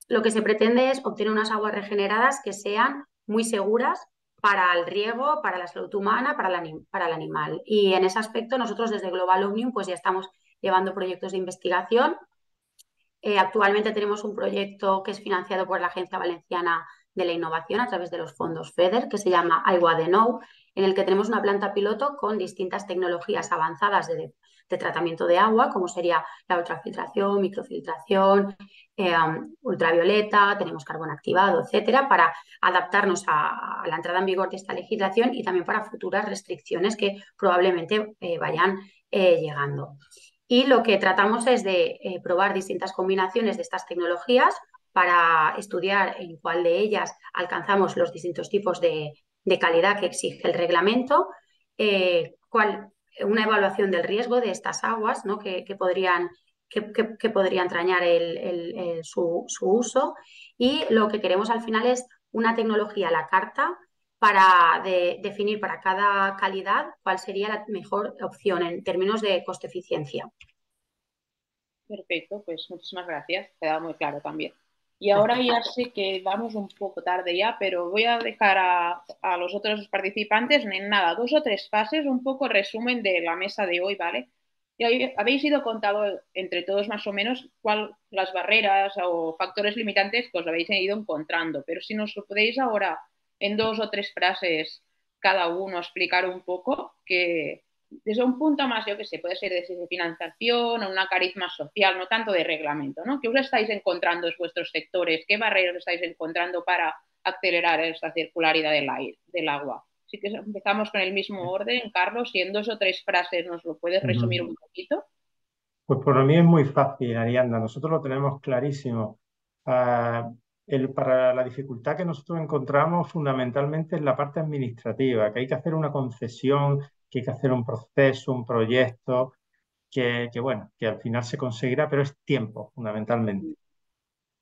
Lo que se pretende es obtener unas aguas regeneradas que sean muy seguras para el riego, para la salud humana, para el animal. Y en ese aspecto nosotros desde Global Omnium pues ya estamos llevando proyectos de investigación. Actualmente tenemos un proyecto que es financiado por la Agencia Valenciana de la Innovación a través de los fondos FEDER, que se llama Aigua de Nou, en el que tenemos una planta piloto con distintas tecnologías avanzadas de tratamiento de agua, como sería la ultrafiltración, microfiltración, ultravioleta, tenemos carbón activado, etcétera, para adaptarnos a la entrada en vigor de esta legislación y también para futuras restricciones que probablemente vayan llegando. Y lo que tratamos es de probar distintas combinaciones de estas tecnologías para estudiar en cuál de ellas alcanzamos los distintos tipos de calidad que exige el reglamento, cuál una evaluación del riesgo de estas aguas, ¿no? que podría entrañar su uso, y lo que queremos al final es una tecnología a la carta para definir para cada calidad cuál sería la mejor opción en términos de coste-eficiencia. Perfecto, pues muchísimas gracias, queda muy claro también. Y ahora ya sé que vamos un poco tarde ya, pero voy a dejar a los otros participantes en nada, 2 o 3 fases, un poco resumen de la mesa de hoy, ¿vale? Y habéis ido contando entre todos más o menos las barreras o factores limitantes que os habéis ido encontrando, pero si nos lo podéis ahora en 2 o 3 frases cada uno explicar un poco que desde un punto más, yo que sé, puede ser desde financiación o una carisma social, no tanto de reglamento, ¿no? ¿Qué os estáis encontrando en vuestros sectores? ¿Qué barreras estáis encontrando para acelerar esta circularidad del agua? Así que empezamos con el mismo orden, Carlos, y en 2 o 3 frases nos lo puedes resumir un poquito. Pues por mí es muy fácil, Ariadna. Nosotros lo tenemos clarísimo. Para la dificultad que nosotros encontramos fundamentalmente es la parte administrativa, que hay que hacer una concesión, que hay que hacer un proceso, un proyecto, bueno, que al final se conseguirá, pero es tiempo, fundamentalmente.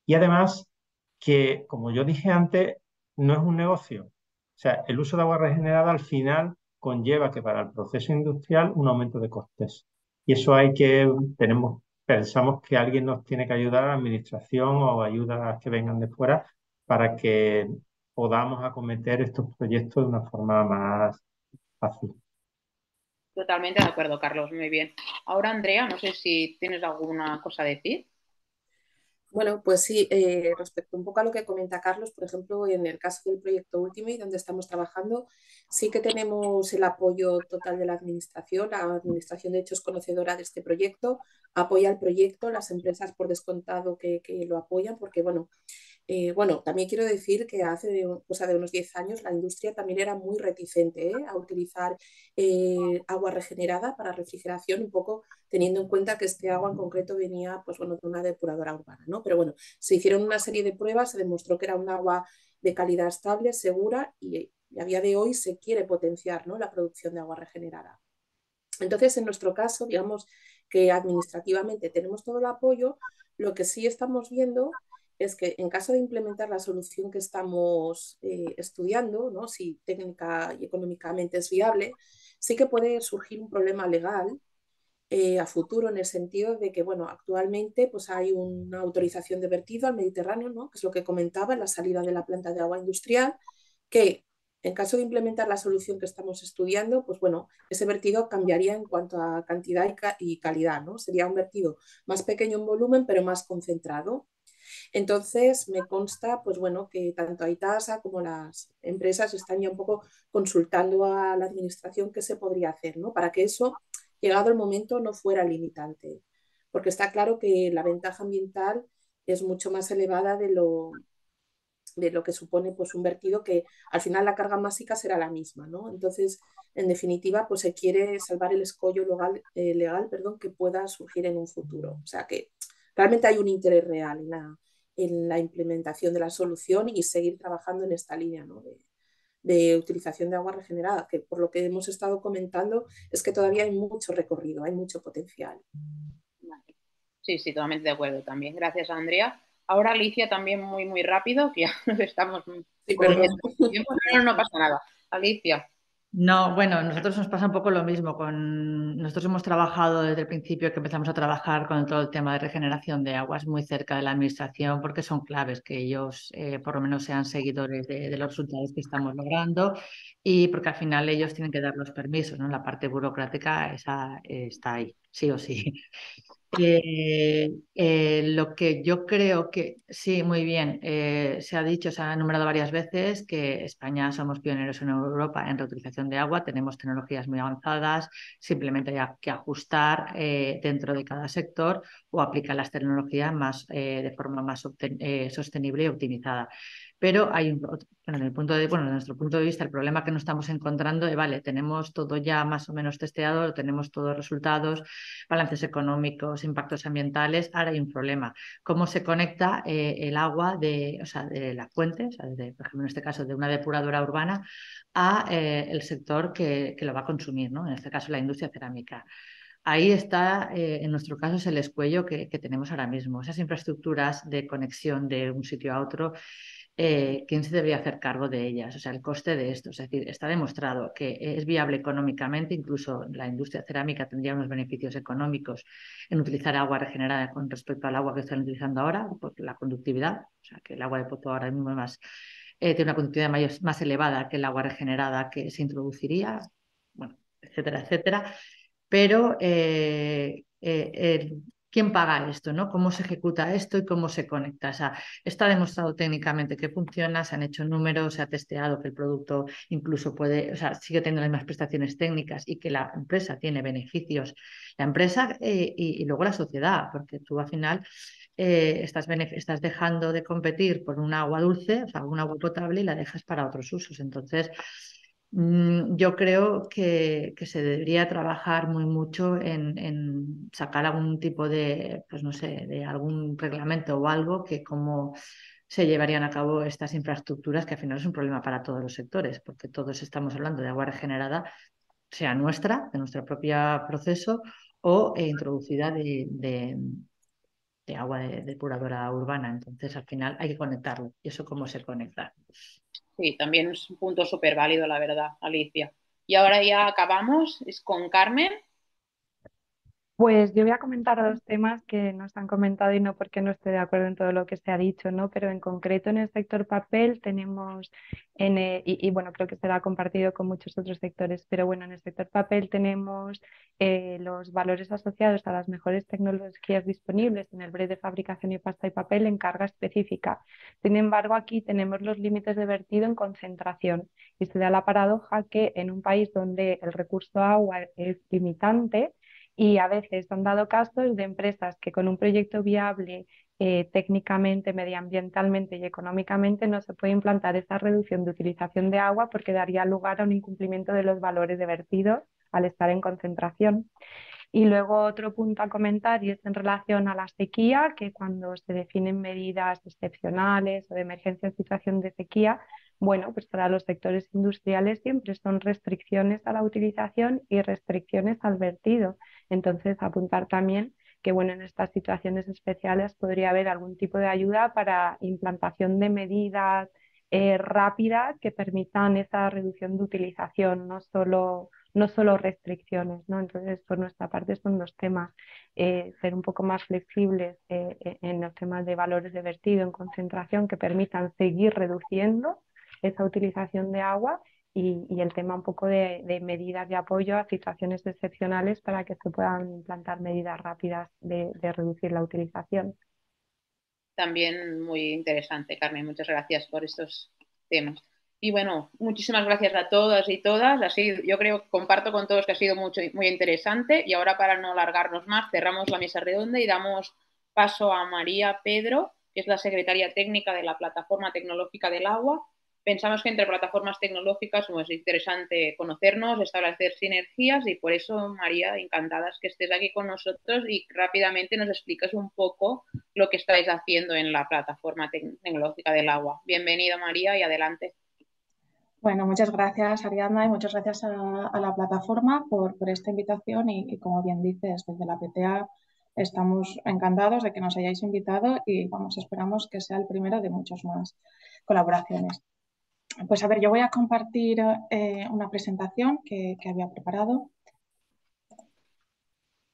Y además que, como yo dije antes, no es un negocio. O sea, el uso de agua regenerada al final conlleva que para el proceso industrial un aumento de costes. Y eso pensamos que alguien nos tiene que ayudar, la administración o ayudas que vengan de fuera, para que podamos acometer estos proyectos de una forma más fácil. Totalmente de acuerdo, Carlos, muy bien. Ahora, Andrea, no sé si tienes alguna cosa a decir. Bueno, pues sí, respecto un poco a lo que comenta Carlos, por ejemplo, en el caso del proyecto Ultimate, donde estamos trabajando, sí que tenemos el apoyo total de la administración. La administración, de hecho, es conocedora de este proyecto, apoya el proyecto, las empresas por descontado que lo apoyan, porque, bueno, también quiero decir que hace cosa de unos 10 años la industria también era muy reticente a utilizar agua regenerada para refrigeración, un poco teniendo en cuenta que este agua en concreto venía pues, bueno, de una depuradora urbana, ¿no? Pero bueno, se hicieron una serie de pruebas, se demostró que era un agua de calidad estable, segura, y a día de hoy se quiere potenciar, ¿no?, la producción de agua regenerada. Entonces, en nuestro caso, digamos que administrativamente tenemos todo el apoyo. Lo que sí estamos viendo es que en caso de implementar la solución que estamos estudiando, ¿no?, si técnica y económicamente es viable, sí que puede surgir un problema legal a futuro, en el sentido de que, bueno, actualmente pues hay una autorización de vertido al Mediterráneo, ¿no?, que es lo que comentaba, la salida de la planta de agua industrial, que en caso de implementar la solución que estamos estudiando, pues bueno, ese vertido cambiaría en cuanto a cantidad y calidad, ¿no? Sería un vertido más pequeño en volumen, pero más concentrado. Entonces, me consta, pues bueno, que tanto Aitasa como las empresas están ya un poco consultando a la administración qué se podría hacer, ¿no?, para que eso, llegado el momento, no fuera limitante. Porque está claro que la ventaja ambiental es mucho más elevada de lo que supone pues, un vertido, que al final la carga másica será la misma, ¿no? Entonces, en definitiva, pues se quiere salvar el escollo legal, que pueda surgir en un futuro. O sea que realmente hay un interés real en la implementación de la solución y seguir trabajando en esta línea, ¿no?, de utilización de agua regenerada, que por lo que hemos estado comentando es que todavía hay mucho recorrido, hay mucho potencial. Sí, sí, totalmente de acuerdo también. Gracias, Andrea. Ahora Alicia también muy rápido, que ya nos estamos... Sí, perdón. No pasa nada. Alicia. No, bueno, a nosotros nos pasa un poco lo mismo. Nosotros hemos trabajado desde el principio que empezamos a trabajar con todo el tema de regeneración de aguas muy cerca de la administración, porque son claves que ellos por lo menos sean seguidores de los resultados que estamos logrando, y porque al final ellos tienen que dar los permisos, ¿no? La parte burocrática esa está ahí, sí o sí. Lo que yo creo que sí, muy bien, se ha dicho, se ha enumerado varias veces que España somos pioneros en Europa en reutilización de agua, tenemos tecnologías muy avanzadas, simplemente hay que ajustar dentro de cada sector o aplicar las tecnologías de forma más sostenible y optimizada. pero hay desde nuestro punto de vista, el problema que nos estamos encontrando es, vale, tenemos todo ya más o menos testeado, tenemos todos los resultados, balances económicos, impactos ambientales, ahora hay un problema. ¿Cómo se conecta el agua de la fuente, por ejemplo, en este caso, de una depuradora urbana, a el sector que lo va a consumir, ¿no? En este caso, la industria cerámica? Ahí está, en nuestro caso, es el escuello que tenemos ahora mismo. Esas infraestructuras de conexión de un sitio a otro, ¿quién se debería hacer cargo de ellas? O sea, el coste de esto. Es decir, está demostrado que es viable económicamente, incluso la industria cerámica tendría unos beneficios económicos en utilizar agua regenerada con respecto al agua que están utilizando ahora, por la conductividad. O sea, que el agua de pozo ahora mismo tiene una conductividad más elevada que el agua regenerada que se introduciría, bueno, etcétera, etcétera. Pero ¿quién paga esto, ¿no? ¿Cómo se ejecuta esto y cómo se conecta? O sea, está demostrado técnicamente que funciona, se han hecho números, se ha testeado que el producto incluso sigue teniendo las mismas prestaciones técnicas y que la empresa tiene beneficios. La empresa y luego la sociedad, porque tú al final estás dejando de competir por un agua dulce, o sea, un agua potable, y la dejas para otros usos. Entonces, yo creo que se debería trabajar muy mucho en sacar algún tipo de, pues no sé, de algún reglamento o algo que cómo se llevarían a cabo estas infraestructuras, que al final es un problema para todos los sectores, porque todos estamos hablando de agua regenerada, sea nuestra, de nuestro propio proceso, o introducida de agua de depuradora urbana. Entonces, al final hay que conectarlo. ¿Y eso cómo se conecta? Sí, también es un punto súper válido, la verdad, Alicia. Y ahora ya acabamos, es con Carmen. Pues yo voy a comentar dos temas que nos han comentado y no porque no esté de acuerdo en todo lo que se ha dicho, ¿no? Pero en concreto en el sector papel tenemos, bueno, creo que será compartido con muchos otros sectores, pero bueno, en el sector papel tenemos los valores asociados a las mejores tecnologías disponibles en el brevet de fabricación y pasta y papel en carga específica. Sin embargo, aquí tenemos los límites de vertido en concentración y se da la paradoja que en un país donde el recurso agua es limitante, y a veces han dado casos de empresas que con un proyecto viable técnicamente, medioambientalmente y económicamente no se puede implantar esa reducción de utilización de agua porque daría lugar a un incumplimiento de los valores de vertido al estar en concentración. Y luego otro punto a comentar y es en relación a la sequía, que cuando se definen medidas excepcionales o de emergencia en situación de sequía, bueno, pues para los sectores industriales siempre son restricciones a la utilización y restricciones al vertido. Entonces, apuntar también que, bueno, en estas situaciones especiales podría haber algún tipo de ayuda para implantación de medidas rápidas que permitan esa reducción de utilización, no solo restricciones, ¿no? Entonces, por nuestra parte son dos temas, ser un poco más flexibles en los temas de valores de vertido en concentración que permitan seguir reduciendo esa utilización de agua y el tema un poco de medidas de apoyo a situaciones excepcionales para que se puedan implantar medidas rápidas de reducir la utilización. También muy interesante, Carmen. Muchas gracias por estos temas. Y bueno, muchísimas gracias a todas y todas. Así, yo creo que comparto con todos que ha sido muy interesante. Y ahora, para no alargarnos más, cerramos la mesa redonda y damos paso a María Pedro, que es la secretaria técnica de la Plataforma Tecnológica del Agua. Pensamos que entre plataformas tecnológicas es interesante conocernos, establecer sinergias y por eso, María, encantadas que estés aquí con nosotros y rápidamente nos expliques un poco lo que estáis haciendo en la Plataforma Tecnológica del Agua. Bienvenida, María, y adelante. Bueno, muchas gracias, Ariadna, y muchas gracias a la plataforma por esta invitación y como bien dices, desde la PTA estamos encantados de que nos hayáis invitado y vamos, esperamos que sea el primero de muchas más colaboraciones. Pues a ver, yo voy a compartir una presentación que había preparado.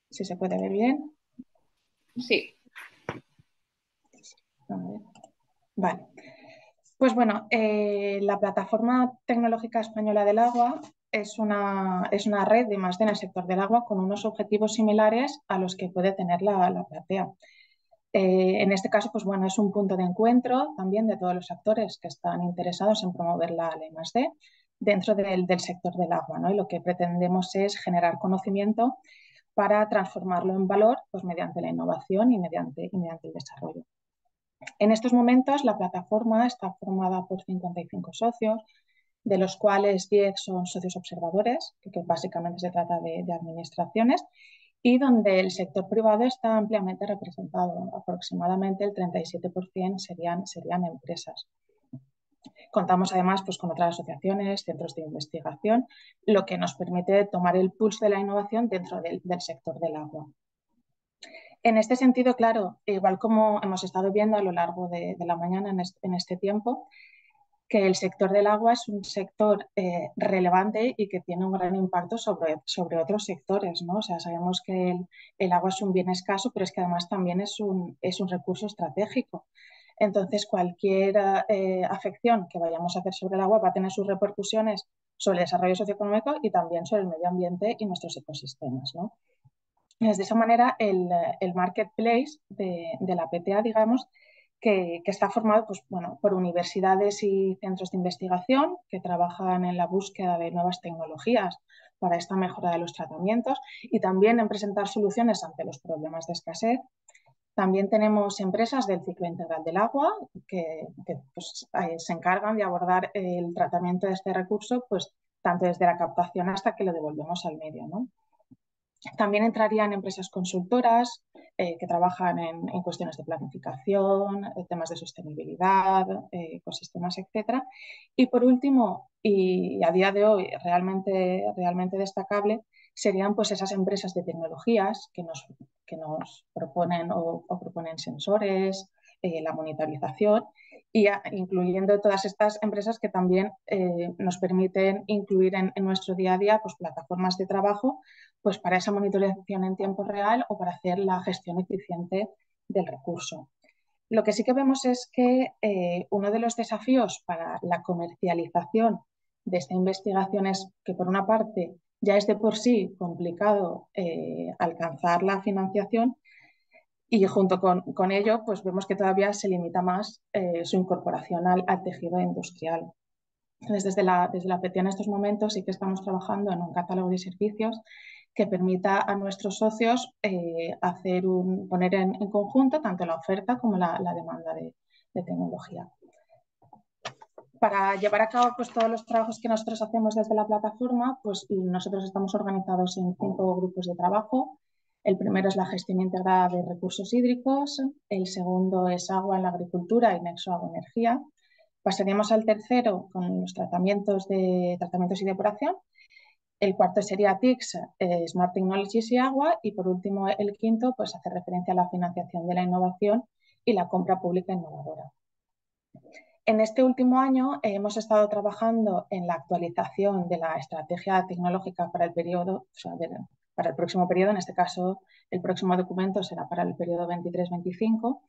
Si se puede ver bien. Sí. A ver. Vale. Pues bueno, la Plataforma Tecnológica Española del Agua es una red de I+D en el sector del agua con unos objetivos similares a los que puede tener la PTA. En este caso, pues bueno, es un punto de encuentro también de todos los actores que están interesados en promover la I+D dentro del sector del agua, ¿no? Y lo que pretendemos es generar conocimiento para transformarlo en valor pues mediante la innovación y mediante el desarrollo. En estos momentos la plataforma está formada por 55 socios, de los cuales 10 son socios observadores, que básicamente se trata de administraciones, y donde el sector privado está ampliamente representado. Aproximadamente el 37% serían empresas. Contamos además pues, con otras asociaciones, centros de investigación, lo que nos permite tomar el pulso de la innovación dentro del sector del agua. En este sentido, claro, igual como hemos estado viendo a lo largo de la mañana en este tiempo, que el sector del agua es un sector relevante y que tiene un gran impacto sobre otros sectores, ¿no? O sea, sabemos que el agua es un bien escaso, pero es que además también es un recurso estratégico. Entonces, cualquier afección que vayamos a hacer sobre el agua va a tener sus repercusiones sobre el desarrollo socioeconómico y también sobre el medio ambiente y nuestros ecosistemas, ¿no? De esa manera, el marketplace de la PTA, digamos, que está formado pues, bueno, por universidades y centros de investigación que trabajan en la búsqueda de nuevas tecnologías para esta mejora de los tratamientos y también en presentar soluciones ante los problemas de escasez. También tenemos empresas del ciclo integral del agua que pues, se encargan de abordar el tratamiento de este recurso pues, tanto desde la captación hasta que lo devolvemos al medio, ¿no? También entrarían empresas consultoras que trabajan en cuestiones de planificación, temas de sostenibilidad, ecosistemas, etc. Y por último, y a día de hoy realmente destacable, serían pues esas empresas de tecnologías que nos proponen o proponen sensores, la monitorización, y incluyendo todas estas empresas que también nos permiten incluir en nuestro día a día pues, plataformas de trabajo pues para esa monitorización en tiempo real o para hacer la gestión eficiente del recurso. Lo que sí que vemos es que uno de los desafíos para la comercialización de esta investigación es que, por una parte, ya es de por sí complicado alcanzar la financiación y junto con ello pues vemos que todavía se limita más su incorporación al tejido industrial. Entonces, desde la PTA en estos momentos sí que estamos trabajando en un catálogo de servicios que permita a nuestros socios poner en conjunto tanto la oferta como la demanda de tecnología. Para llevar a cabo pues, todos los trabajos que nosotros hacemos desde la plataforma, pues nosotros estamos organizados en 5 grupos de trabajo. El primero es la gestión integrada de recursos hídricos, el segundo es agua en la agricultura y nexo agua-energía. Pasaríamos al tercero con los tratamientos y depuración. El cuarto sería TICS, Smart Technologies y agua. Y por último, el quinto, pues hace referencia a la financiación de la innovación y la compra pública innovadora. En este último año hemos estado trabajando en la actualización de la estrategia tecnológica para el periodo, o sea, para el próximo periodo, en este caso el próximo documento será para el periodo 23-25,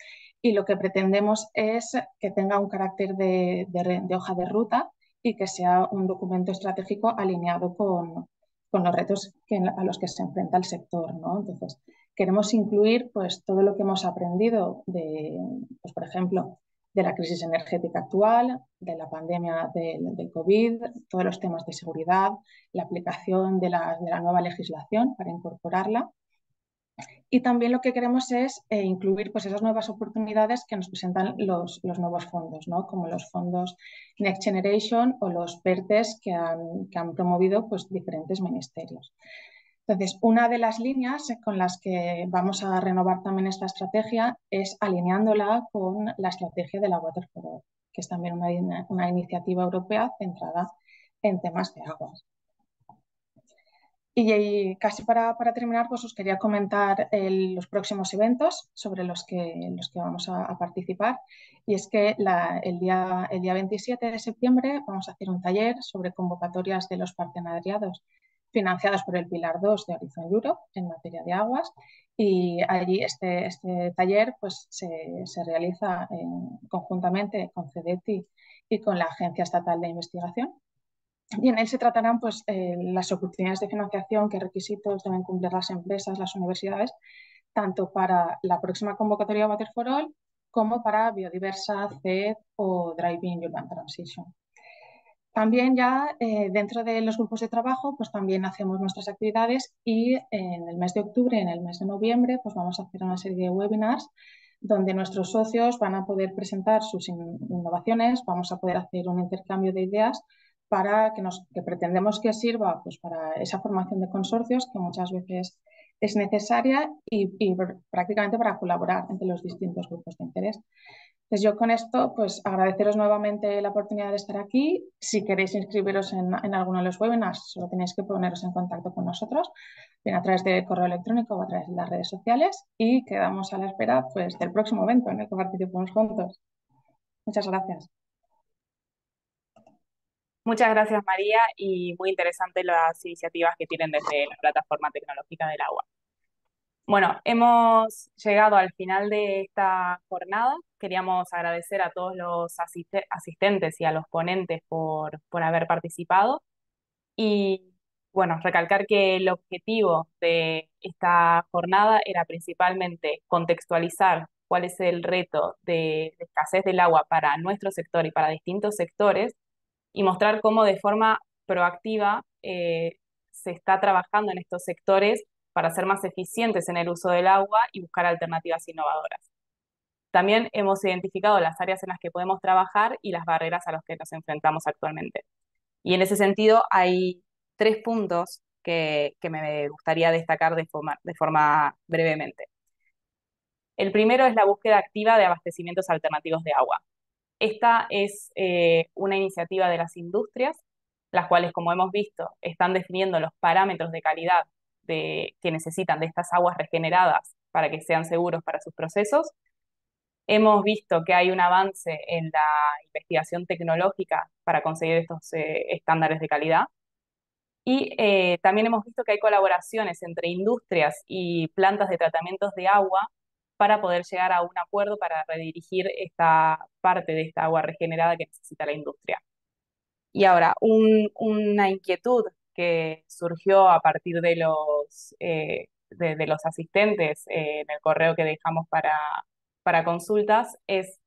y lo que pretendemos es que tenga un carácter de hoja de ruta y que sea un documento estratégico alineado con los retos a los que se enfrenta el sector, ¿no? Entonces, queremos incluir pues, todo lo que hemos aprendido pues, por ejemplo, de la crisis energética actual, de la pandemia del COVID, todos los temas de seguridad, la aplicación de la nueva legislación para incorporarla. Y también lo que queremos es incluir pues, esas nuevas oportunidades que nos presentan los nuevos fondos, ¿no? Como los fondos Next Generation o los PERTES que han promovido pues, diferentes ministerios. Entonces, una de las líneas con las que vamos a renovar también esta estrategia es alineándola con la estrategia de la Water for All, que es también una iniciativa europea centrada en temas de aguas. Y casi para terminar, pues os quería comentar los próximos eventos sobre los que vamos a participar. Y es que el día 27 de septiembre vamos a hacer un taller sobre convocatorias de los partenariados financiados por el Pilar 2 de Horizon Europe en materia de aguas, y allí este taller pues, se realiza conjuntamente con CEDETI y con la Agencia Estatal de Investigación, y en él se tratarán pues, las oportunidades de financiación, qué requisitos deben cumplir las empresas, las universidades, tanto para la próxima convocatoria Water for All como para Biodiversa, CED o Driving Urban Transition. También ya dentro de los grupos de trabajo pues también hacemos nuestras actividades, y en el mes de octubre y en el mes de noviembre pues vamos a hacer una serie de webinars donde nuestros socios van a poder presentar sus innovaciones, vamos a poder hacer un intercambio de ideas que pretendemos que sirva pues, para esa formación de consorcios que muchas veces es necesaria y prácticamente para colaborar entre los distintos grupos de interés. Entonces yo con esto, pues agradeceros nuevamente la oportunidad de estar aquí. Si queréis inscribiros en alguno de los webinars, solo tenéis que poneros en contacto con nosotros, bien a través de correo electrónico o a través de las redes sociales, y quedamos a la espera pues, del próximo evento en el que participemos juntos. Muchas gracias. Muchas gracias, María, y muy interesante las iniciativas que tienen desde la Plataforma Tecnológica del Agua. Bueno, hemos llegado al final de esta jornada. Queríamos agradecer a todos los asistentes y a los ponentes por haber participado. Y bueno, recalcar que el objetivo de esta jornada era principalmente contextualizar cuál es el reto de escasez del agua para nuestro sector y para distintos sectores, y mostrar cómo de forma proactiva se está trabajando en estos sectores para ser más eficientes en el uso del agua y buscar alternativas innovadoras. También hemos identificado las áreas en las que podemos trabajar y las barreras a las que nos enfrentamos actualmente. Y en ese sentido hay 3 puntos que me gustaría destacar de forma brevemente. El primero es la búsqueda activa de abastecimientos alternativos de agua. Esta es una iniciativa de las industrias, las cuales, como hemos visto, están definiendo los parámetros de calidad que necesitan de estas aguas regeneradas para que sean seguros para sus procesos. Hemos visto que hay un avance en la investigación tecnológica para conseguir estos estándares de calidad. Y también hemos visto que hay colaboraciones entre industrias y plantas de tratamientos de agua para poder llegar a un acuerdo para redirigir esta parte de esta agua regenerada que necesita la industria. Y ahora, una inquietud que surgió a partir de los asistentes en el correo que dejamos para consultas es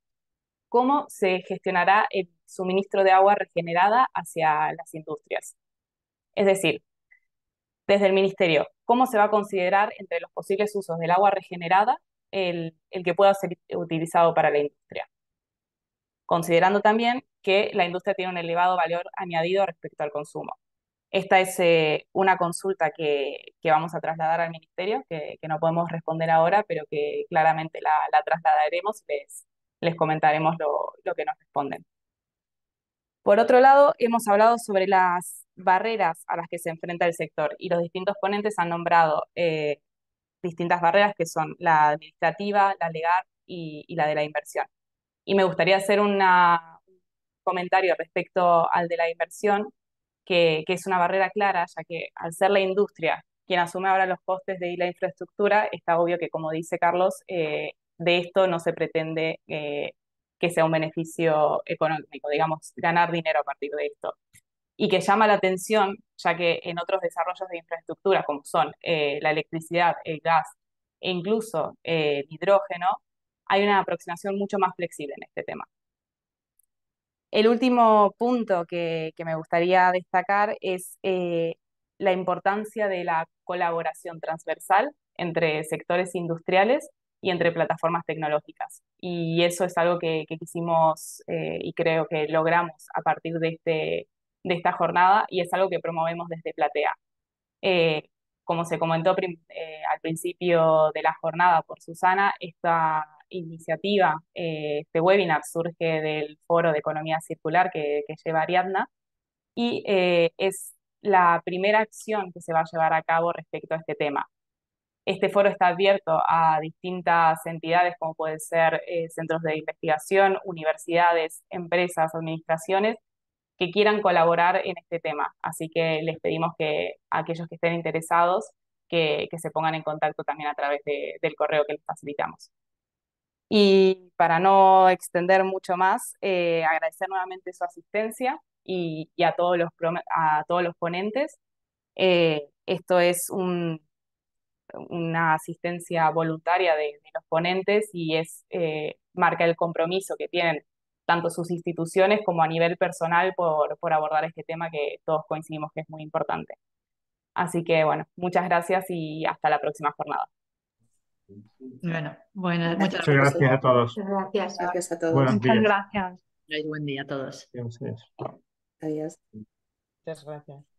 cómo se gestionará el suministro de agua regenerada hacia las industrias. Es decir, desde el Ministerio, ¿cómo se va a considerar entre los posibles usos del agua regenerada el que pueda ser utilizado para la industria? Considerando también que la industria tiene un elevado valor añadido respecto al consumo. Esta es una consulta que vamos a trasladar al Ministerio, que no podemos responder ahora, pero que claramente la trasladaremos y les comentaremos lo que nos responden. Por otro lado, hemos hablado sobre las barreras a las que se enfrenta el sector, y los distintos ponentes han nombrado distintas barreras que son la administrativa, la legal y la de la inversión. Y me gustaría hacer un comentario respecto al de la inversión, que es una barrera clara, ya que al ser la industria quien asume ahora los costes de la infraestructura, está obvio que, como dice Carlos, de esto no se pretende que sea un beneficio económico, digamos, ganar dinero a partir de esto. Y que llama la atención, ya que en otros desarrollos de infraestructura, como son la electricidad, el gas e incluso el hidrógeno, hay una aproximación mucho más flexible en este tema. El último punto que me gustaría destacar es la importancia de la colaboración transversal entre sectores industriales y entre plataformas tecnológicas. Y eso es algo que quisimos y creo que logramos a partir de esta jornada, y es algo que promovemos desde Platea. Como se comentó al principio de la jornada por Susana, esta iniciativa, este webinar surge del Foro de Economía Circular que lleva Ariadna, y es la primera acción que se va a llevar a cabo respecto a este tema. Este foro está abierto a distintas entidades, como pueden ser centros de investigación, universidades, empresas, administraciones, que quieran colaborar en este tema. Así que les pedimos que a aquellos que estén interesados que se pongan en contacto también a través del correo que les facilitamos. Y para no extender mucho más, agradecer nuevamente su asistencia y a todos los ponentes. Esto es una asistencia voluntaria de los ponentes, y marca el compromiso que tienen tanto sus instituciones como a nivel personal por abordar este tema que todos coincidimos que es muy importante. Así que bueno, muchas gracias y hasta la próxima jornada. Bueno, muchas Muchas gracias a todos. Gracias. Gracias a todos. Buenos Muchas días. gracias. gracias. Buen día a todos. Adiós. Adiós. Muchas gracias.